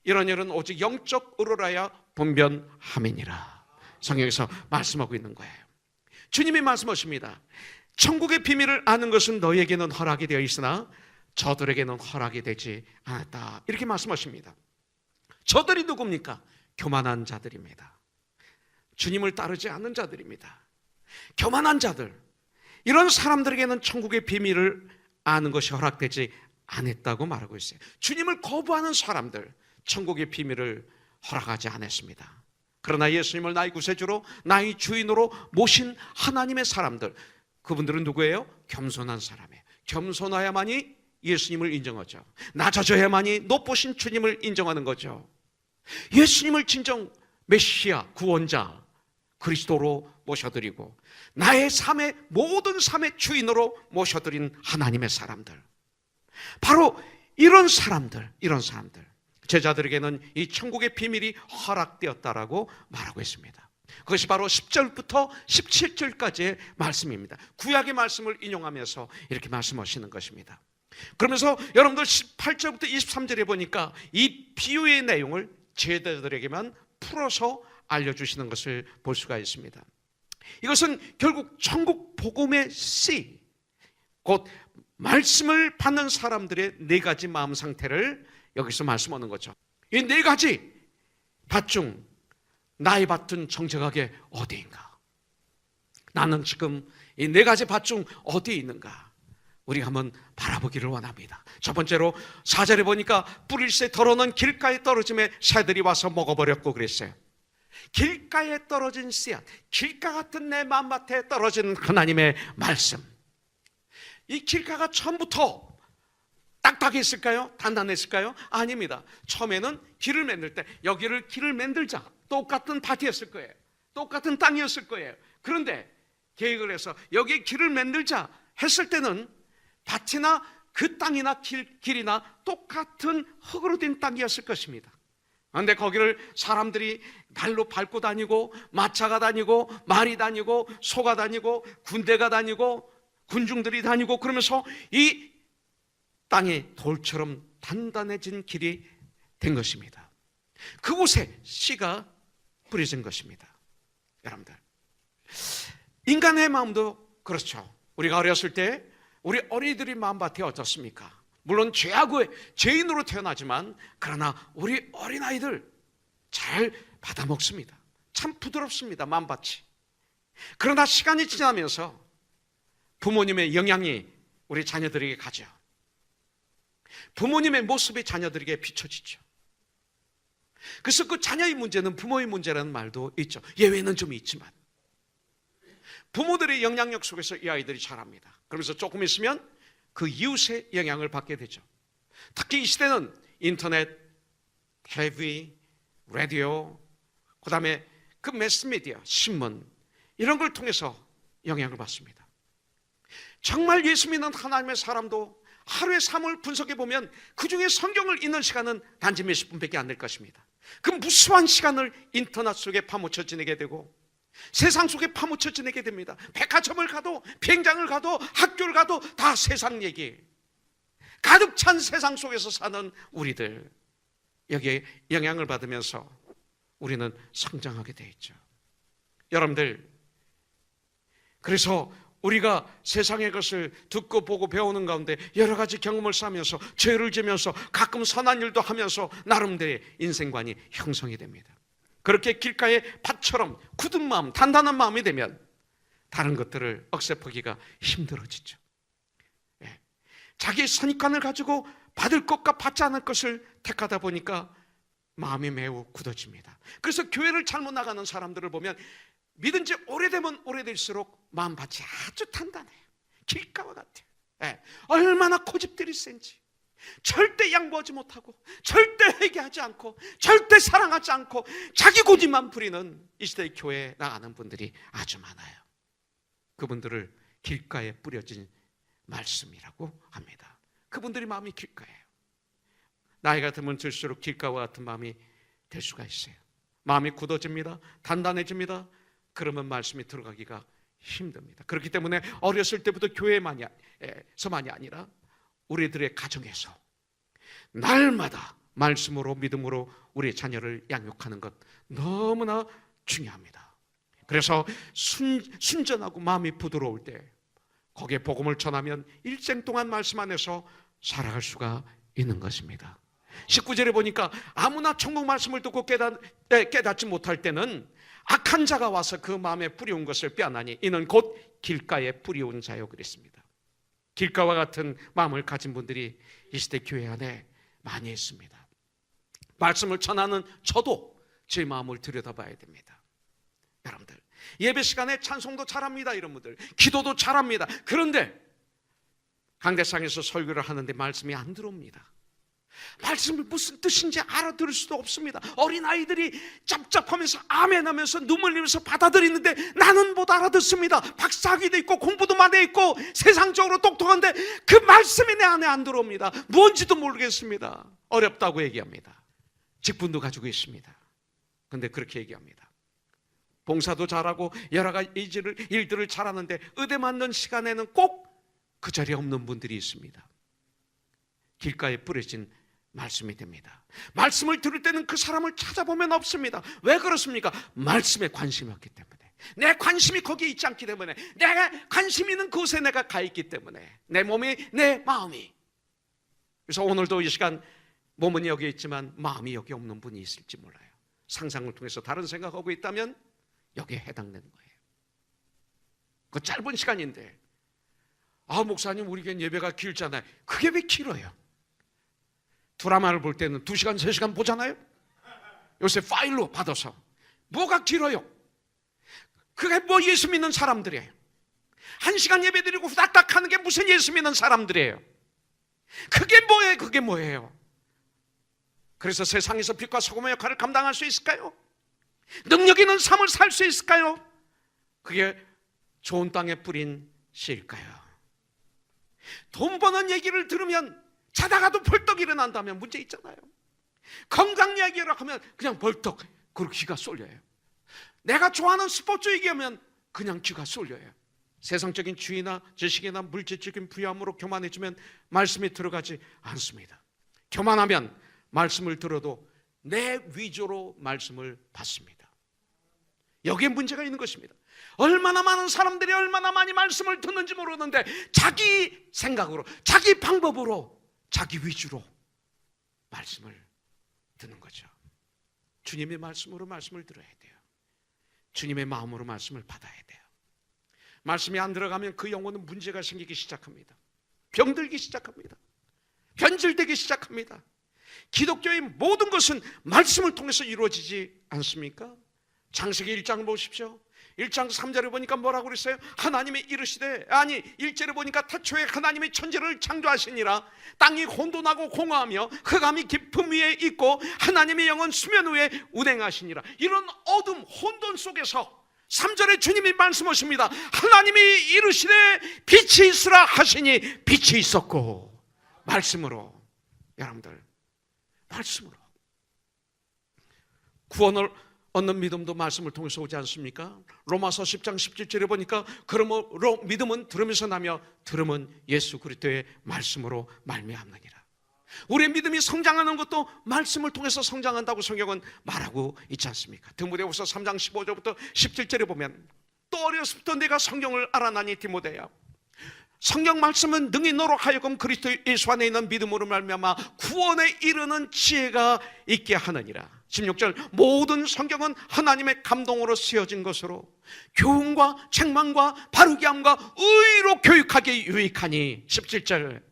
이런 일은 오직 영적 의로라야 분변함이니라. 성경에서 말씀하고 있는 거예요. 주님이 말씀하십니다. 천국의 비밀을 아는 것은 너희에게는 허락이 되어 있으나 저들에게는 허락이 되지 않았다. 이렇게 말씀하십니다. 저들이 누굽니까? 교만한 자들입니다. 주님을 따르지 않는 자들입니다. 교만한 자들, 이런 사람들에게는 천국의 비밀을 아는 것이 허락되지 않았다고 말하고 있어요. 주님을 거부하는 사람들, 천국의 비밀을 허락하지 않았습니다. 그러나 예수님을 나의 구세주로, 나의 주인으로 모신 하나님의 사람들, 그분들은 누구예요? 겸손한 사람이에요. 겸손해야만이 예수님을 인정하죠. 낮아져야만이 높으신 주님을 인정하는 거죠. 예수님을 진정 메시아, 구원자, 그리스도로 모셔드리고 나의 삶의 모든 삶의 주인으로 모셔드린 하나님의 사람들, 바로 이런 사람들, 제자들에게는 이 천국의 비밀이 허락되었다라고 말하고 있습니다. 그것이 바로 10절부터 17절까지의 말씀입니다. 구약의 말씀을 인용하면서 이렇게 말씀하시는 것입니다. 그러면서 여러분들 18절부터 23절에 보니까 이 비유의 내용을 제자들에게만 풀어서 알려주시는 것을 볼 수가 있습니다. 이것은 결국 천국 복음의 씨, 곧 말씀을 받는 사람들의 네 가지 마음 상태를 여기서 말씀하는 거죠. 이 네 가지 밭 중 나의 밭은 정직하게 어디인가? 나는 지금 이 네 가지 밭 중 어디에 있는가? 우리가 한번 바라보기를 원합니다. 첫 번째로 4절에 보니까 뿌릴새 덜어는 길가에 떨어짐에 새들이 와서 먹어버렸고 그랬어요. 길가에 떨어진 씨앗, 길가 같은 내 마음밭에 떨어진 하나님의 말씀. 이 길가가 처음부터 딱딱했을까요? 단단했을까요? 아닙니다. 처음에는 길을 만들 때 여기를 길을 만들자, 똑같은 밭이었을 거예요. 똑같은 땅이었을 거예요. 그런데 계획을 해서 여기에 길을 만들자 했을 때는 밭이나 그 땅이나 길이나 똑같은 흙으로 된 땅이었을 것입니다. 그런데 거기를 사람들이 발로 밟고 다니고, 마차가 다니고, 말이 다니고, 소가 다니고, 군대가 다니고, 군중들이 다니고, 그러면서 이 땅이 돌처럼 단단해진 길이 된 것입니다. 그곳에 씨가 뿌려진 것입니다. 여러분들, 인간의 마음도 그렇죠. 우리가 어렸을 때 우리 어린이들의 마음밭이 어떻습니까? 물론 죄하고 죄인으로 태어나지만, 그러나 우리 어린아이들 잘 받아먹습니다. 참 부드럽습니다, 마음밭이. 그러나 시간이 지나면서 부모님의 영향이 우리 자녀들에게 가죠. 부모님의 모습이 자녀들에게 비춰지죠. 그래서 그 자녀의 문제는 부모의 문제라는 말도 있죠. 예외는 좀 있지만 부모들의 영향력 속에서 이 아이들이 자랍니다. 그러면서 조금 있으면 그 이웃의 영향을 받게 되죠. 특히 이 시대는 인터넷, 텔레비전, 라디오, 그 다음에 그 매스미디어, 신문, 이런 걸 통해서 영향을 받습니다. 정말 예수 믿는 하나님의 사람도 하루의 삶을 분석해 보면 그 중에 성경을 읽는 시간은 단지 몇십 분밖에 안 될 것입니다. 그 무수한 시간을 인터넷 속에 파묻혀 지내게 되고 세상 속에 파묻혀 지내게 됩니다. 백화점을 가도, 비행장을 가도, 학교를 가도 다 세상 얘기, 가득 찬 세상 속에서 사는 우리들, 여기에 영향을 받으면서 우리는 성장하게 돼 있죠. 여러분들, 그래서 우리가 세상의 것을 듣고 보고 배우는 가운데 여러 가지 경험을 쌓으면서 죄를 지면서 가끔 선한 일도 하면서 나름대로의 인생관이 형성이 됩니다. 그렇게 길가의 밭처럼 굳은 마음, 단단한 마음이 되면 다른 것들을 억셉하기가 힘들어지죠. 예. 자기 선입관을 가지고 받을 것과 받지 않을 것을 택하다 보니까 마음이 매우 굳어집니다. 그래서 교회를 잘못 나가는 사람들을 보면 믿은 지 오래되면 오래될수록 마음밭이 아주 단단해요. 길가와 같아요. 예. 얼마나 고집들이 센지. 절대 양보하지 못하고, 절대 회개하지 않고, 절대 사랑하지 않고 자기 고집만 부리는 이 시대의 교회에 나가는 분들이 아주 많아요. 그분들을 길가에 뿌려진 말씀이라고 합니다. 그분들이 마음이 길가예요. 나이가 들면 들수록 길가와 같은 마음이 될 수가 있어요. 마음이 굳어집니다. 단단해집니다. 그러면 말씀이 들어가기가 힘듭니다. 그렇기 때문에 어렸을 때부터 교회에서만이 아니라 우리들의 가정에서 날마다 말씀으로 믿음으로 우리의 자녀를 양육하는 것 너무나 중요합니다. 그래서 순전하고 마음이 부드러울 때 거기에 복음을 전하면 일생 동안 말씀 안에서 살아갈 수가 있는 것입니다. 19절에 보니까 아무나 천국 말씀을 듣고 깨닫지 못할 때는 악한 자가 와서 그 마음에 뿌리운 것을 빼앗나니 이는 곧 길가에 뿌리운 자요 그랬습니다. 길가와 같은 마음을 가진 분들이 이 시대 교회 안에 많이 있습니다. 말씀을 전하는 저도 제 마음을 들여다봐야 됩니다. 여러분들 예배 시간에 찬송도 잘합니다. 이런 분들 기도도 잘합니다. 그런데 강대상에서 설교를 하는데 말씀이 안 들어옵니다. 말씀이 무슨 뜻인지 알아들을 수도 없습니다. 어린아이들이 짭짭하면서 아멘하면서 눈물 흘리면서 받아들이는데 나는 못 알아듣습니다. 박사학위도 있고 공부도 많이 있고 세상적으로 똑똑한데 그 말씀이 내 안에 안 들어옵니다. 뭔지도 모르겠습니다. 어렵다고 얘기합니다. 직분도 가지고 있습니다. 그런데 그렇게 얘기합니다. 봉사도 잘하고 여러 가지 일들을 잘하는데 의대 맞는 시간에는 꼭 그 자리에 없는 분들이 있습니다. 길가에 뿌려진 말씀이 됩니다. 말씀을 들을 때는 그 사람을 찾아보면 없습니다. 왜 그렇습니까? 말씀에 관심이 없기 때문에, 내 관심이 거기에 있지 않기 때문에, 내가 관심 있는 곳에 내가 가 있기 때문에, 내 몸이, 내 마음이. 그래서 오늘도 이 시간 몸은 여기 있지만 마음이 여기 없는 분이 있을지 몰라요. 상상을 통해서 다른 생각하고 있다면 여기에 해당되는 거예요. 그 짧은 시간인데 목사님 우리 예배가 길잖아요. 그게 왜 길어요? 드라마를 볼 때는 2시간, 3시간 보잖아요. 요새 파일로 받아서. 뭐가 길어요? 그게 뭐 예수 믿는 사람들이에요. 1시간 예배 드리고 후닥닥 하는 게 무슨 예수 믿는 사람들이에요. 그게 뭐예요? 그래서 세상에서 빛과 소금의 역할을 감당할 수 있을까요? 능력 있는 삶을 살 수 있을까요? 그게 좋은 땅에 뿌린 씨일까요? 돈 버는 얘기를 들으면 자다가도 벌떡 일어난다면 문제 있잖아요. 건강 얘기를 하면 그냥 벌떡 그리고 귀가 쏠려요. 내가 좋아하는 스포츠 얘기하면 그냥 귀가 쏠려요. 세상적인 주의나 지식이나 물질적인 부여함으로 교만해지면 말씀이 들어가지 않습니다. 교만하면 말씀을 들어도 내 위조로 말씀을 받습니다. 여기에 문제가 있는 것입니다. 얼마나 많은 사람들이 얼마나 많이 말씀을 듣는지 모르는데 자기 생각으로, 자기 방법으로, 자기 위주로 말씀을 듣는 거죠. 주님의 말씀으로 말씀을 들어야 돼요. 주님의 마음으로 말씀을 받아야 돼요. 말씀이 안 들어가면 그 영혼은 문제가 생기기 시작합니다. 병들기 시작합니다. 변질되기 시작합니다. 기독교의 모든 것은 말씀을 통해서 이루어지지 않습니까? 창세기 1장을 보십시오. 1장 3절에 보니까 뭐라고 그랬어요? 하나님이 이르시되, 1절에 보니까 태초에 하나님이 천지를 창조하시니라. 땅이 혼돈하고 공허하며 흑암이 깊음 위에 있고 하나님의 영은 수면 위에 운행하시니라. 이런 어둠 혼돈 속에서 3절에 주님이 말씀하십니다. 하나님이 이르시되 빛이 있으라 하시니 빛이 있었고. 말씀으로, 여러분들, 말씀으로 구원을 얻는 믿음도 말씀을 통해서 오지 않습니까? 로마서 10장 17절에 보니까 그러므로 믿음은 들으면서 나며 들음은 예수 그리스도의 말씀으로 말미암느니라. 우리의 믿음이 성장하는 것도 말씀을 통해서 성장한다고 성경은 말하고 있지 않습니까? 디모데후서 3장 15절부터 17절에 보면 또 또 어려서부터 내가 성경을 알아나니 디모데야, 성경 말씀은 능히 너로 하여금 그리스도 예수 안에 있는 믿음으로 말미암아 구원에 이르는 지혜가 있게 하느니라. 16절, 모든 성경은 하나님의 감동으로 쓰여진 것으로 교훈과 책망과 바르게 함과 의로 교육하기에 유익하니. 17절,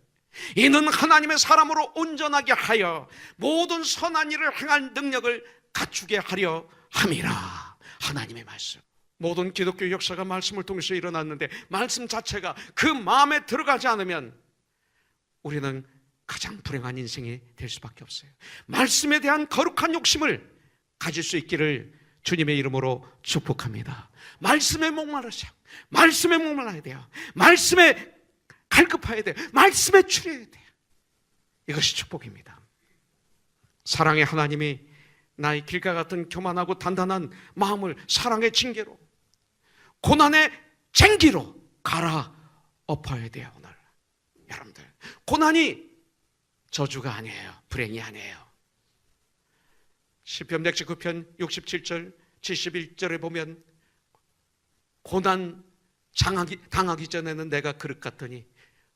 이는 하나님의 사람으로 온전하게 하여 모든 선한 일을 행할 능력을 갖추게 하려 함이라. 하나님의 말씀, 모든 기독교 역사가 말씀을 통해서 일어났는데 말씀 자체가 그 마음에 들어가지 않으면 우리는 가장 불행한 인생이 될 수밖에 없어요. 말씀에 대한 거룩한 욕심을 가질 수 있기를 주님의 이름으로 축복합니다. 말씀에 목마르세요. 말씀에 목말라야 돼요. 말씀에 갈급해야 돼요. 말씀에 추려야 돼요. 이것이 축복입니다. 사랑의 하나님이 나의 길과 같은 교만하고 단단한 마음을 사랑의 징계로, 고난의 쟁기로 갈아엎어야 돼요. 오늘 여러분들, 고난이 저주가 아니에요. 불행이 아니에요. 시편 119편 67절 71절에 보면 고난 당하기 전에는 내가 그릇 같더니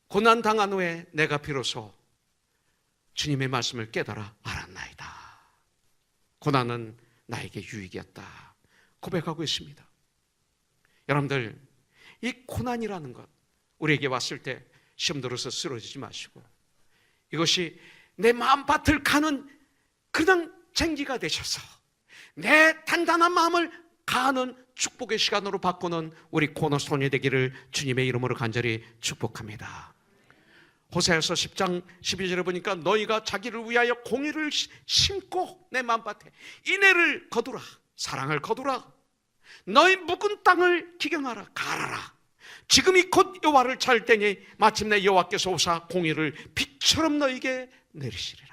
고난 당한 후에 내가 비로소 주님의 말씀을 깨달아 알았나이다. 고난은 나에게 유익이었다 고백하고 있습니다. 여러분들, 이 고난이라는 것 우리에게 왔을 때 시험 들어서 쓰러지지 마시고 이것이 내 마음밭을 가는 그냥 쟁기가 되셔서 내 단단한 마음을 가는 축복의 시간으로 바꾸는 우리 코너스톤이 되기를 주님의 이름으로 간절히 축복합니다. 호세아서 10장 12절에 보니까 너희가 자기를 위하여 공의를 심고 내 마음밭에 인애를 거두라, 사랑을 거두라, 너희 묵은 땅을 기경하라, 갈아라. 지금이 곧 여호와를 찾을 때니 마침내 여호와께서 오사 공의를 빛처럼 너희에게 내리시리라.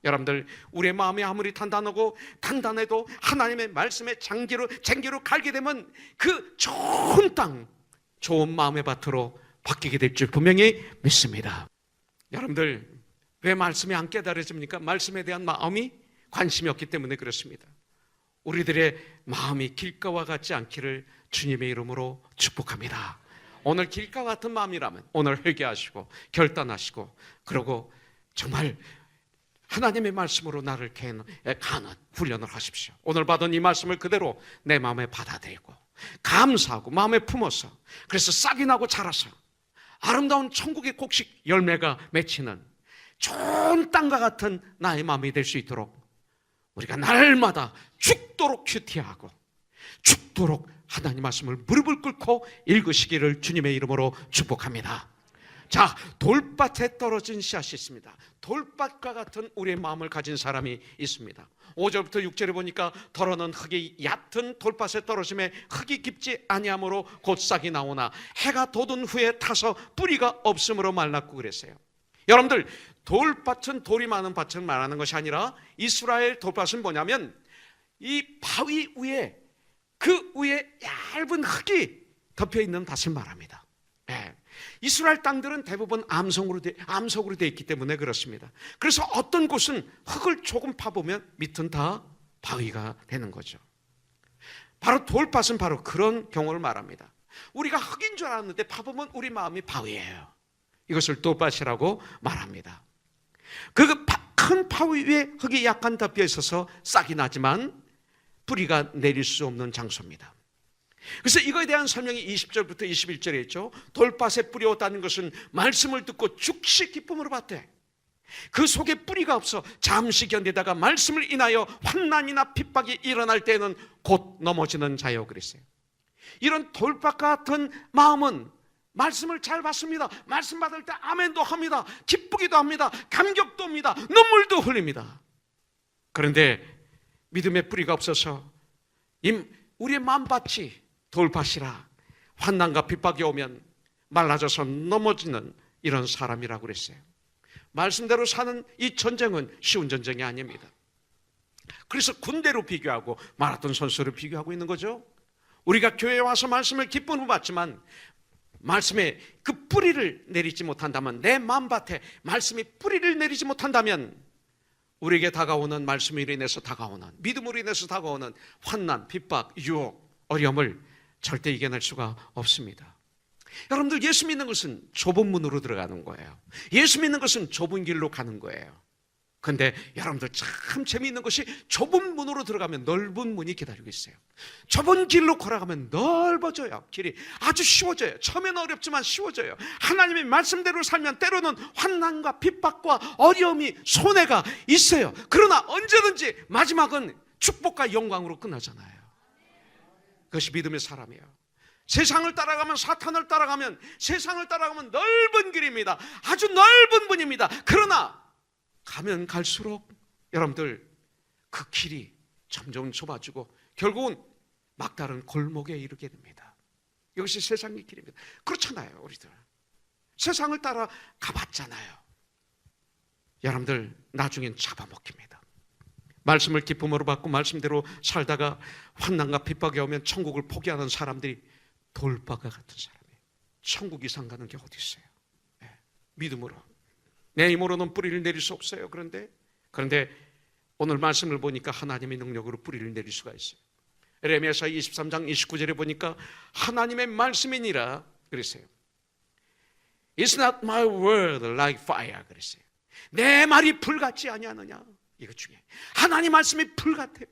여러분들, 우리의 마음이 아무리 단단해도 하나님의 말씀에 쟁기로 갈게 되면 그 좋은 땅, 좋은 마음의 밭으로 바뀌게 될 줄 분명히 믿습니다. 여러분들, 왜 말씀이 안 깨달아집니까? 말씀에 대한 마음이 관심이 없기 때문에 그렇습니다. 우리들의 마음이 길가와 같지 않기를 주님의 이름으로 축복합니다. 오늘 길가 같은 마음이라면 오늘 회개하시고 결단하시고, 그리고 정말 하나님의 말씀으로 나를 가는 훈련을 하십시오. 오늘 받은 이 말씀을 그대로 내 마음에 받아들이고 감사하고 마음에 품어서, 그래서 싹이 나고 자라서 아름다운 천국의 곡식 열매가 맺히는 좋은 땅과 같은 나의 마음이 될 수 있도록 우리가 날마다 죽도록 큐티하고 죽도록 하나님 말씀을 무릎을 꿇고 읽으시기를 주님의 이름으로 축복합니다. 자, 돌밭에 떨어진 씨앗이 있습니다. 돌밭과 같은 우리의 마음을 가진 사람이 있습니다. 5절부터 6절에 보니까 더러는 흙이 얕은 돌밭에 떨어짐에 흙이 깊지 아니하므로 곧 싹이 나오나 해가 돋은 후에 타서 뿌리가 없으므로 말랐고 그랬어요. 여러분들, 돌밭은 돌이 많은 밭을 말하는 것이 아니라 이스라엘 돌밭은 뭐냐면 이 바위 위에, 그 위에 얇은 흙이 덮여 있는 밭을 말합니다. 네. 이스라엘 땅들은 대부분 암석으로 되어 있기 때문에 그렇습니다. 그래서 어떤 곳은 흙을 조금 파보면 밑은 다 바위가 되는 거죠. 바로 돌밭은 바로 그런 경우를 말합니다. 우리가 흙인 줄 알았는데 파보면 우리 마음이 바위예요. 이것을 돌밭이라고 말합니다. 그 큰 바위 위에 흙이 약간 덮여 있어서 싹이 나지만 뿌리가 내릴 수 없는 장소입니다. 그래서 이거에 대한 설명이 20절부터 21절에 있죠. 돌밭에 뿌리 없다는 것은 말씀을 듣고 즉시 기쁨으로 받되 그 속에 뿌리가 없어 잠시 견디다가 말씀을 인하여 환난이나 핍박이 일어날 때는 곧 넘어지는 자요 그랬어요. 이런 돌밭 같은 마음은 말씀을 잘 받습니다. 말씀 받을 때 아멘도 합니다. 기쁘기도 합니다. 감격도 합니다. 눈물도 흘립니다. 그런데 믿음의 뿌리가 없어서 우리의 마음밭이 돌밭이라 환난과 핍박이 오면 말라져서 넘어지는 이런 사람이라고 그랬어요. 말씀대로 사는 이 전쟁은 쉬운 전쟁이 아닙니다. 그래서 군대로 비교하고 마라톤 선수를 비교하고 있는 거죠. 우리가 교회에 와서 말씀을 기쁨으로 받지만 말씀에 그 뿌리를 내리지 못한다면, 내 마음밭에 말씀이 뿌리를 내리지 못한다면 우리에게 다가오는 말씀으로 인해서 다가오는, 믿음으로 인해서 다가오는 환난, 핍박, 유혹, 어려움을 절대 이겨낼 수가 없습니다. 여러분들, 예수 믿는 것은 좁은 문으로 들어가는 거예요. 예수 믿는 것은 좁은 길로 가는 거예요. 근데 여러분들 참 재미있는 것이 좁은 문으로 들어가면 넓은 문이 기다리고 있어요. 좁은 길로 걸어가면 넓어져요. 길이 아주 쉬워져요. 처음에는 어렵지만 쉬워져요. 하나님의 말씀대로 살면 때로는 환난과 핍박과 어려움이 손해가 있어요. 그러나 언제든지 마지막은 축복과 영광으로 끝나잖아요. 그것이 믿음의 사람이에요. 세상을 따라가면, 사탄을 따라가면, 세상을 따라가면 넓은 길입니다. 아주 넓은 문입니다. 그러나 가면 갈수록 여러분들 그 길이 점점 좁아지고 결국은 막다른 골목에 이르게 됩니다. 이것이 세상의 길입니다. 그렇잖아요. 우리들 세상을 따라 가봤잖아요. 여러분들 나중엔 잡아먹힙니다. 말씀을 기쁨으로 받고 말씀대로 살다가 환난과 핍박이 오면 천국을 포기하는 사람들이 돌바가 같은 사람이에요. 천국 이상 가는 게 어디 있어요? 믿음으로, 내 힘으로는 뿌리를 내릴 수 없어요. 그런데 오늘 말씀을 보니까 하나님의 능력으로 뿌리를 내릴 수가 있어요. 에레미야서 23장 29절에 보니까 하나님의 말씀이니라 그랬어요. It's not my word like fire 그랬어요. 내 말이 불같지 아니하느냐. 이거 중요해요. 하나님 말씀이 불같아요.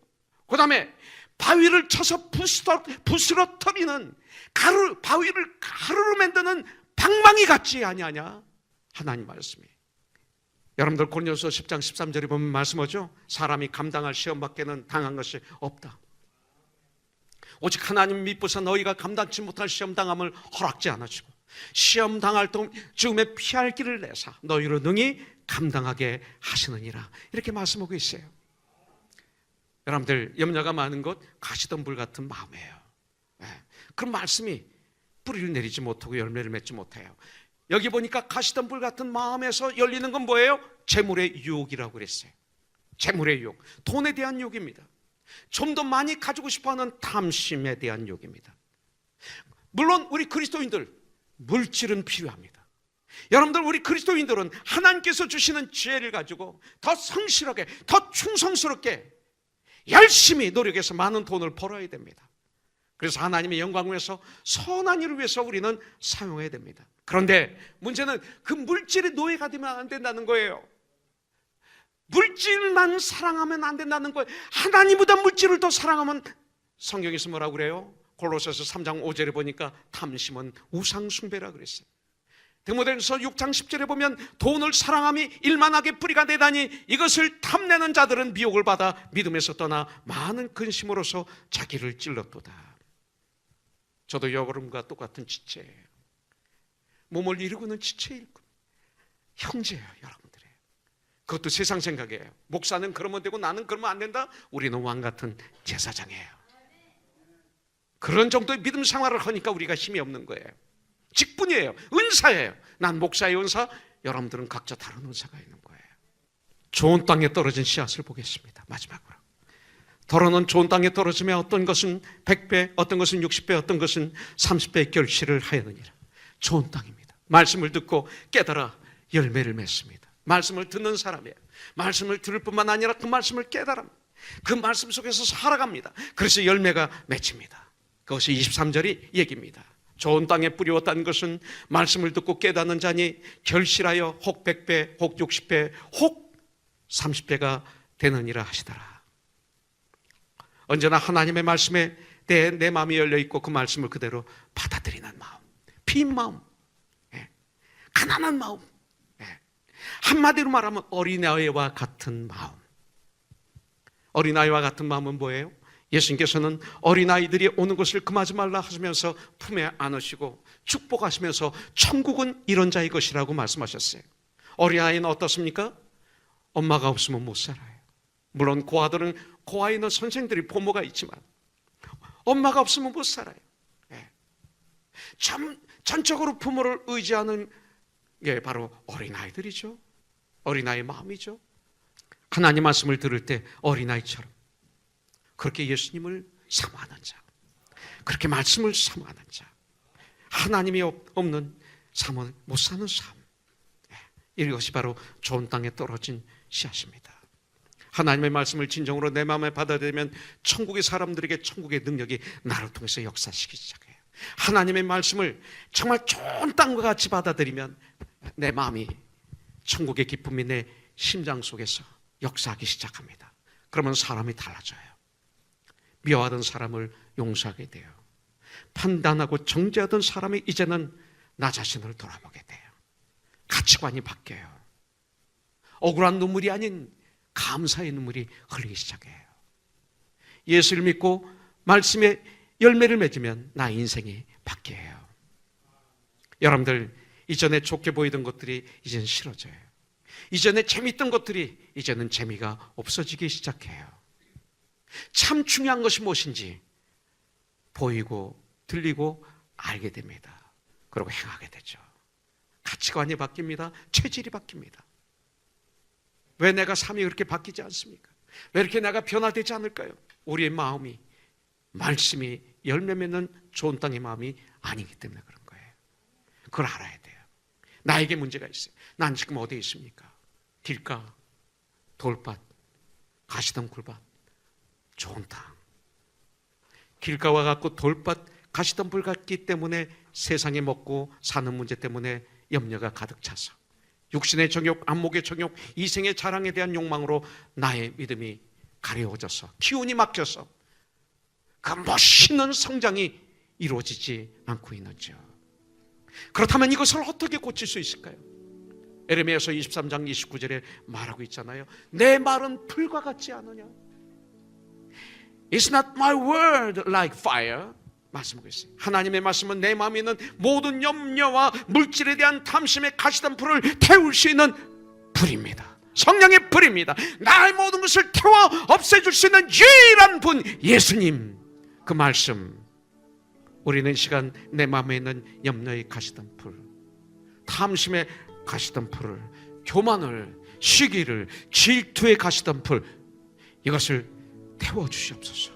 그 다음에 바위를 쳐서 부스러뜨리는 바위를 가루로 만드는 방망이 같지 아니하냐. 하나님 말씀이. 여러분들 고린도서 10장 13절에 보면 말씀하죠. 사람이 감당할 시험밖에는 당한 것이 없다. 오직 하나님 믿고서 너희가 감당치 못할 시험 당함을 허락지 않으시고 시험 당할 즈음에 피할 길을 내사 너희로 능히 감당하게 하시느니라. 이렇게 말씀하고 있어요. 여러분들 염려가 많은 것 가시덤불 같은 마음이에요. 그런 말씀이 뿌리를 내리지 못하고 열매를 맺지 못해요. 여기 보니까 가시덤불 같은 마음에서 열리는 건 뭐예요? 재물의 유혹이라고 그랬어요. 재물의 유혹, 돈에 대한 유혹입니다. 좀 더 많이 가지고 싶어하는 탐심에 대한 유혹입니다. 물론 우리 그리스도인들 물질은 필요합니다. 여러분들 우리 그리스도인들은 하나님께서 주시는 지혜를 가지고 더 성실하게, 더 충성스럽게 열심히 노력해서 많은 돈을 벌어야 됩니다. 그래서 하나님의 영광을 위해서, 선한 일을 위해서 우리는 사용해야 됩니다. 그런데 문제는 그 물질의 노예가 되면 안 된다는 거예요. 물질만 사랑하면 안 된다는 거예요. 하나님보다 물질을 더 사랑하면, 성경에서 뭐라고 그래요? 골로새서 3장 5절에 보니까 탐심은 우상숭배라 그랬어요. 디모데전서 6장 10절에 보면 돈을 사랑함이 일만하게 뿌리가 되다니 이것을 탐내는 자들은 미혹을 받아 믿음에서 떠나 많은 근심으로서 자기를 찔렀도다. 저도 여러분과 똑같은 지체예요. 몸을 이루고는 지체일 겁니다. 형제예요, 여러분들의. 그것도 세상 생각이에요. 목사는 그러면 되고 나는 그러면 안 된다. 우리는 왕 같은 제사장이에요. 그런 정도의 믿음 생활을 하니까 우리가 힘이 없는 거예요. 직분이에요. 은사예요. 난 목사의 은사, 여러분들은 각자 다른 은사가 있는 거예요. 좋은 땅에 떨어진 씨앗을 보겠습니다. 마지막으로. 더러는 좋은 땅에 떨어지면 어떤 것은 100배, 어떤 것은 60배, 어떤 것은 30배의 결실을 하였느니라. 좋은 땅입니다. 말씀을 듣고 깨달아 열매를 맺습니다. 말씀을 듣는 사람이에요. 말씀을 들을 뿐만 아니라 그 말씀을 깨달아 그 말씀 속에서 살아갑니다. 그래서 열매가 맺힙니다. 그것이 23절이 얘기입니다. 좋은 땅에 뿌리웠다는 것은 말씀을 듣고 깨닫는 자니 결실하여 혹 100배, 혹 60배, 혹 30배가 되느니라 하시더라. 언제나 하나님의 말씀에 대해 내 마음이 열려있고 그 말씀을 그대로 받아들이는 마음, 빈 마음, 가난한 마음, 한마디로 말하면 어린아이와 같은 마음. 어린아이와 같은 마음은 뭐예요? 예수님께서는 어린아이들이 오는 것을 금하지 말라 하시면서 품에 안으시고 축복하시면서 천국은 이런 자의 것이라고 말씀하셨어요. 어린아이는 어떻습니까? 엄마가 없으면 못 살아요. 물론 고아에는 선생들이 부모가 있지만 엄마가 없으면 못 살아요. 전적으로 부모를 의지하는 게 바로 어린아이들이죠. 어린아이의 마음이죠. 하나님 말씀을 들을 때 어린아이처럼 그렇게 예수님을 사모하는 자, 그렇게 말씀을 사모하는 자, 하나님이 없는 삶을 못 사는 삶, 이것이 바로 좋은 땅에 떨어진 씨앗입니다. 하나님의 말씀을 진정으로 내 마음에 받아들이면 천국의 사람들에게 천국의 능력이 나를 통해서 역사시키기 시작해요. 하나님의 말씀을 정말 좋은 땅과 같이 받아들이면 내 마음이 천국의 기쁨이 내 심장 속에서 역사하기 시작합니다. 그러면 사람이 달라져요. 미워하던 사람을 용서하게 돼요. 판단하고 정죄하던 사람이 이제는 나 자신을 돌아보게 돼요. 가치관이 바뀌어요. 억울한 눈물이 아닌 감사의 눈물이 흘리기 시작해요. 예수를 믿고 말씀에 열매를 맺으면 나의 인생이 바뀌어요. 여러분들, 이전에 좋게 보이던 것들이 이제는 싫어져요. 이전에 재밌던 것들이 이제는 재미가 없어지기 시작해요. 참 중요한 것이 무엇인지 보이고 들리고 알게 됩니다. 그리고 행하게 되죠. 가치관이 바뀝니다. 체질이 바뀝니다. 왜 내가 삶이 그렇게 바뀌지 않습니까? 왜 이렇게 내가 변화되지 않을까요? 우리의 마음이, 말씀이 열매 맺는 좋은 땅의 마음이 아니기 때문에 그런 거예요. 그걸 알아야 돼요. 나에게 문제가 있어요. 난 지금 어디에 있습니까? 길가, 돌밭, 가시덤굴밭, 좋은 땅. 길가와 같고 돌밭, 가시덤불 같기 때문에 세상에 먹고 사는 문제 때문에 염려가 가득 차서 육신의 정욕, 안목의 정욕, 이생의 자랑에 대한 욕망으로 나의 믿음이 가려워져서 기운이 막혀서 그 멋있는 성장이 이루어지지 않고 있는지요. 그렇다면 이것을 어떻게 고칠 수 있을까요? 에레미야서 23장 29절에 말하고 있잖아요. 내 말은 불과 같지 않으냐? It's not my word like fire. 말씀하고 있어요. 하나님의 말씀은 내 마음에 있는 모든 염려와 물질에 대한 탐심의 가시던 불을 태울 수 있는 불입니다. 성령의 불입니다. 나의 모든 것을 태워 없애줄 수 있는 유일한 분, 예수님. 그 말씀, 우리는 이 시간 내 마음에 있는 염려의 가시던 불, 탐심의 가시던 불을, 교만을, 시기를, 질투의 가시던 불, 이것을 태워주시옵소서.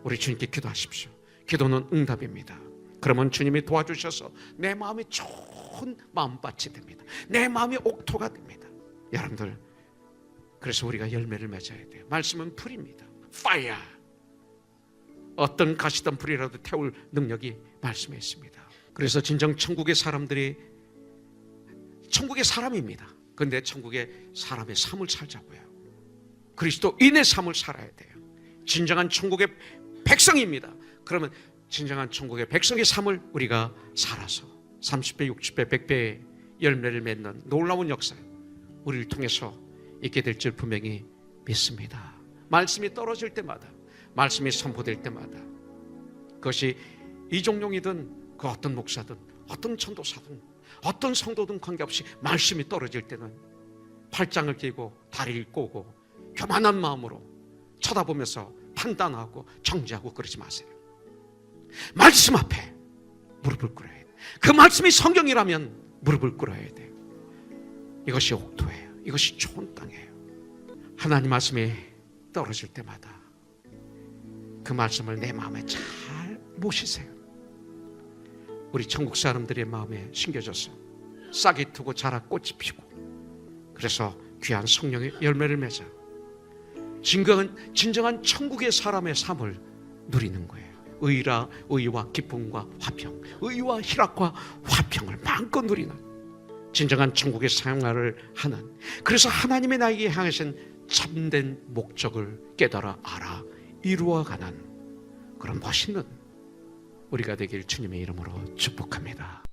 우리 주님께 기도하십시오. 기도는 응답입니다. 그러면 주님이 도와주셔서 내 마음이 좋은 마음밭이 됩니다. 내 마음이 옥토가 됩니다. 여러분들, 그래서 우리가 열매를 맺어야 돼요. 말씀은 불입니다. Fire. 어떤 가시던 불이라도 태울 능력이 말씀에 있습니다. 그래서 진정 천국의 사람들이 천국의 사람입니다. 그런데 천국의 사람의 삶을 살자고요. 그리스도인의 삶을 살아야 돼요. 진정한 천국의 백성입니다. 그러면 진정한 천국의 백성의 삶을 우리가 살아서 30배, 60배, 100배의 열매를 맺는 놀라운 역사, 우리를 통해서 있게 될 줄 분명히 믿습니다. 말씀이 떨어질 때마다, 말씀이 선포될 때마다, 그것이 이종용이든 그 어떤 목사든 어떤 전도사든 어떤 성도든 관계없이 말씀이 떨어질 때는 팔짱을 끼고 다리를 꼬고 교만한 마음으로 쳐다보면서 판단하고 정죄하고 그러지 마세요. 말씀 앞에 무릎을 꿇어야 돼요. 그 말씀이 성경이라면 무릎을 꿇어야 돼요. 이것이 옥토예요. 이것이 좋은 땅이에요. 하나님 말씀이 떨어질 때마다 그 말씀을 내 마음에 잘 모시세요. 우리 천국 사람들의 마음에 심겨져서 싹이 트고 자라 꽃이 피고, 그래서 귀한 성령의 열매를 맺어 진정한 천국의 사람의 삶을 누리는 거예요. 의와 기쁨과 화평, 의와 희락과 화평을 마음껏 누리는 진정한 천국의 생활을 하는, 그래서 하나님의 나에게 향하신 참된 목적을 깨달아 알아 이루어가는 그런 멋있는 우리가 되길 주님의 이름으로 축복합니다.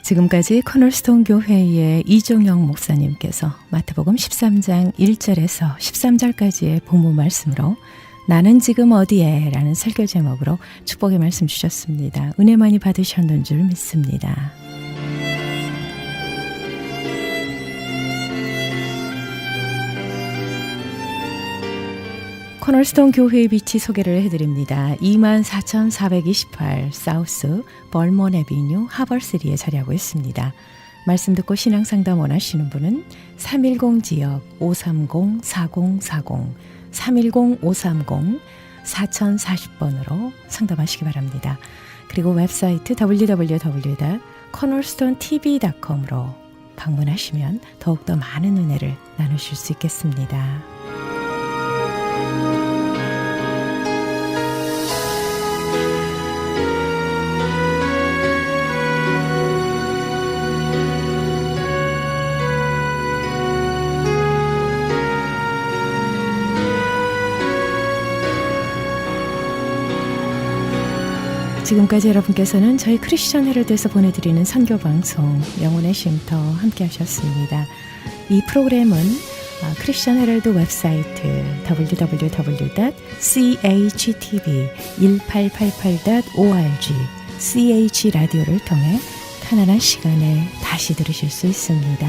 지금까지 커널스톤 교회의 이종영 목사님께서 마태복음 13장 1절에서 13절까지의 본문 말씀으로 나는 지금 어디에? 라는 설교 제목으로 축복의 말씀 주셨습니다. 은혜 많이 받으셨는 줄 믿습니다. 코널스톤 교회의 위치 소개를 해드립니다. 24,428 사우스 벌몬 애비뉴 하버시리에 자리하고 있습니다. 말씀 듣고 신앙상담 원하시는 분은 310지역 530-4040 310-530-4040번으로 상담하시기 바랍니다. 그리고 웹사이트 www.cornerstonetv.com으로 방문하시면 더욱더 많은 은혜를 나누실 수 있겠습니다. 지금까지 여러분께서는 저희 크리스천 헤럴드에서 보내드리는 선교방송 영혼의 쉼터 함께 하셨습니다. 이 프로그램은 크리스천 헤럴드 웹사이트 www.chtv1888.org ch라디오를 통해 편안한 시간에 다시 들으실 수 있습니다.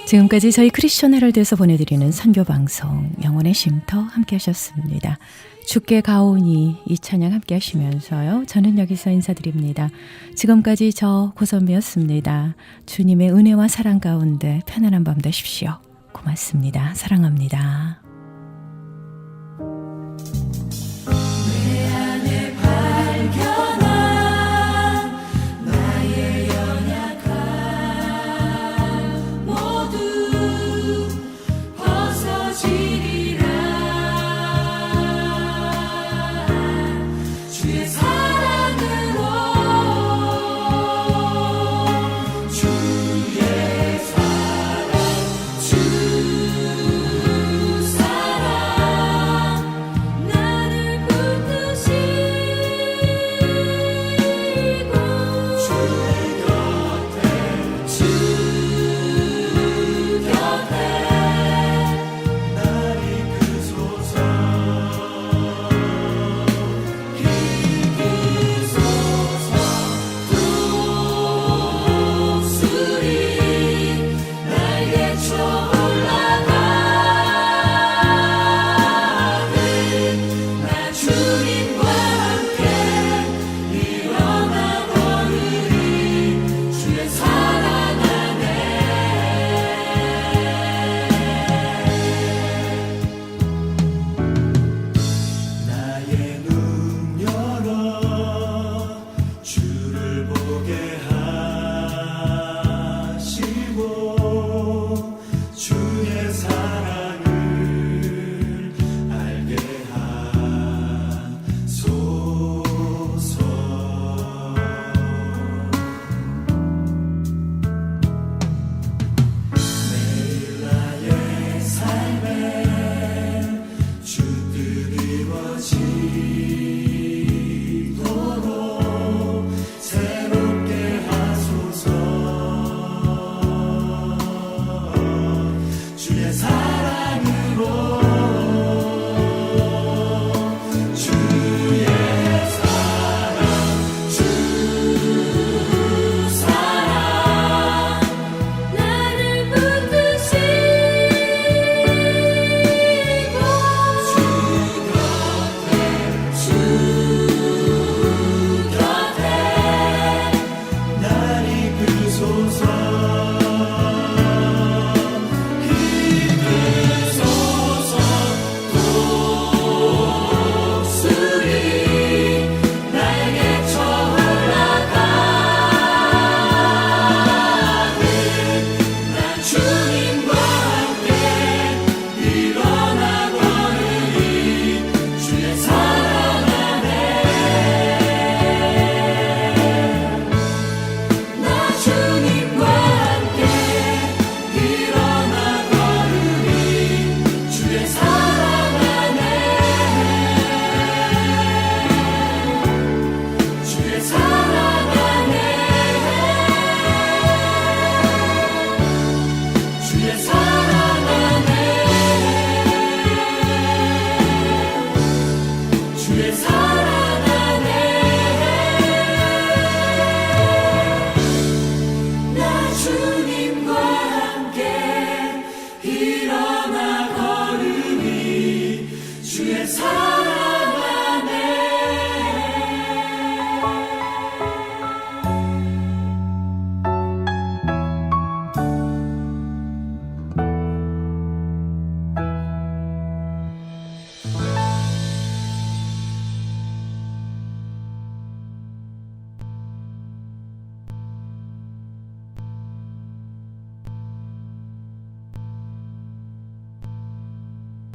지금까지 저희 크리스천 헤럴드에서 보내드리는 선교방송 영혼의 쉼터 함께 하셨습니다. 주께 가오니 이 찬양 함께 하시면서요. 저는 여기서 인사드립니다. 지금까지 저 고선배였습니다. 주님의 은혜와 사랑 가운데 편안한 밤 되십시오. 고맙습니다. 사랑합니다. 주의 사랑 주 주의 사랑으로 주의 사랑 주 사랑 나를 붙드시고 주 곁에 날 이끄소서 이끄소서 독수리 날개 쳐올라가는 난 주님과 함께 일어나 걸으리 주의 사랑 안에 나 주님과 함께 일어나 걸으리 주의 사랑 안에 주의 사랑 안에 주의 사랑 안에 주의 사랑 안에 나 주님과 함께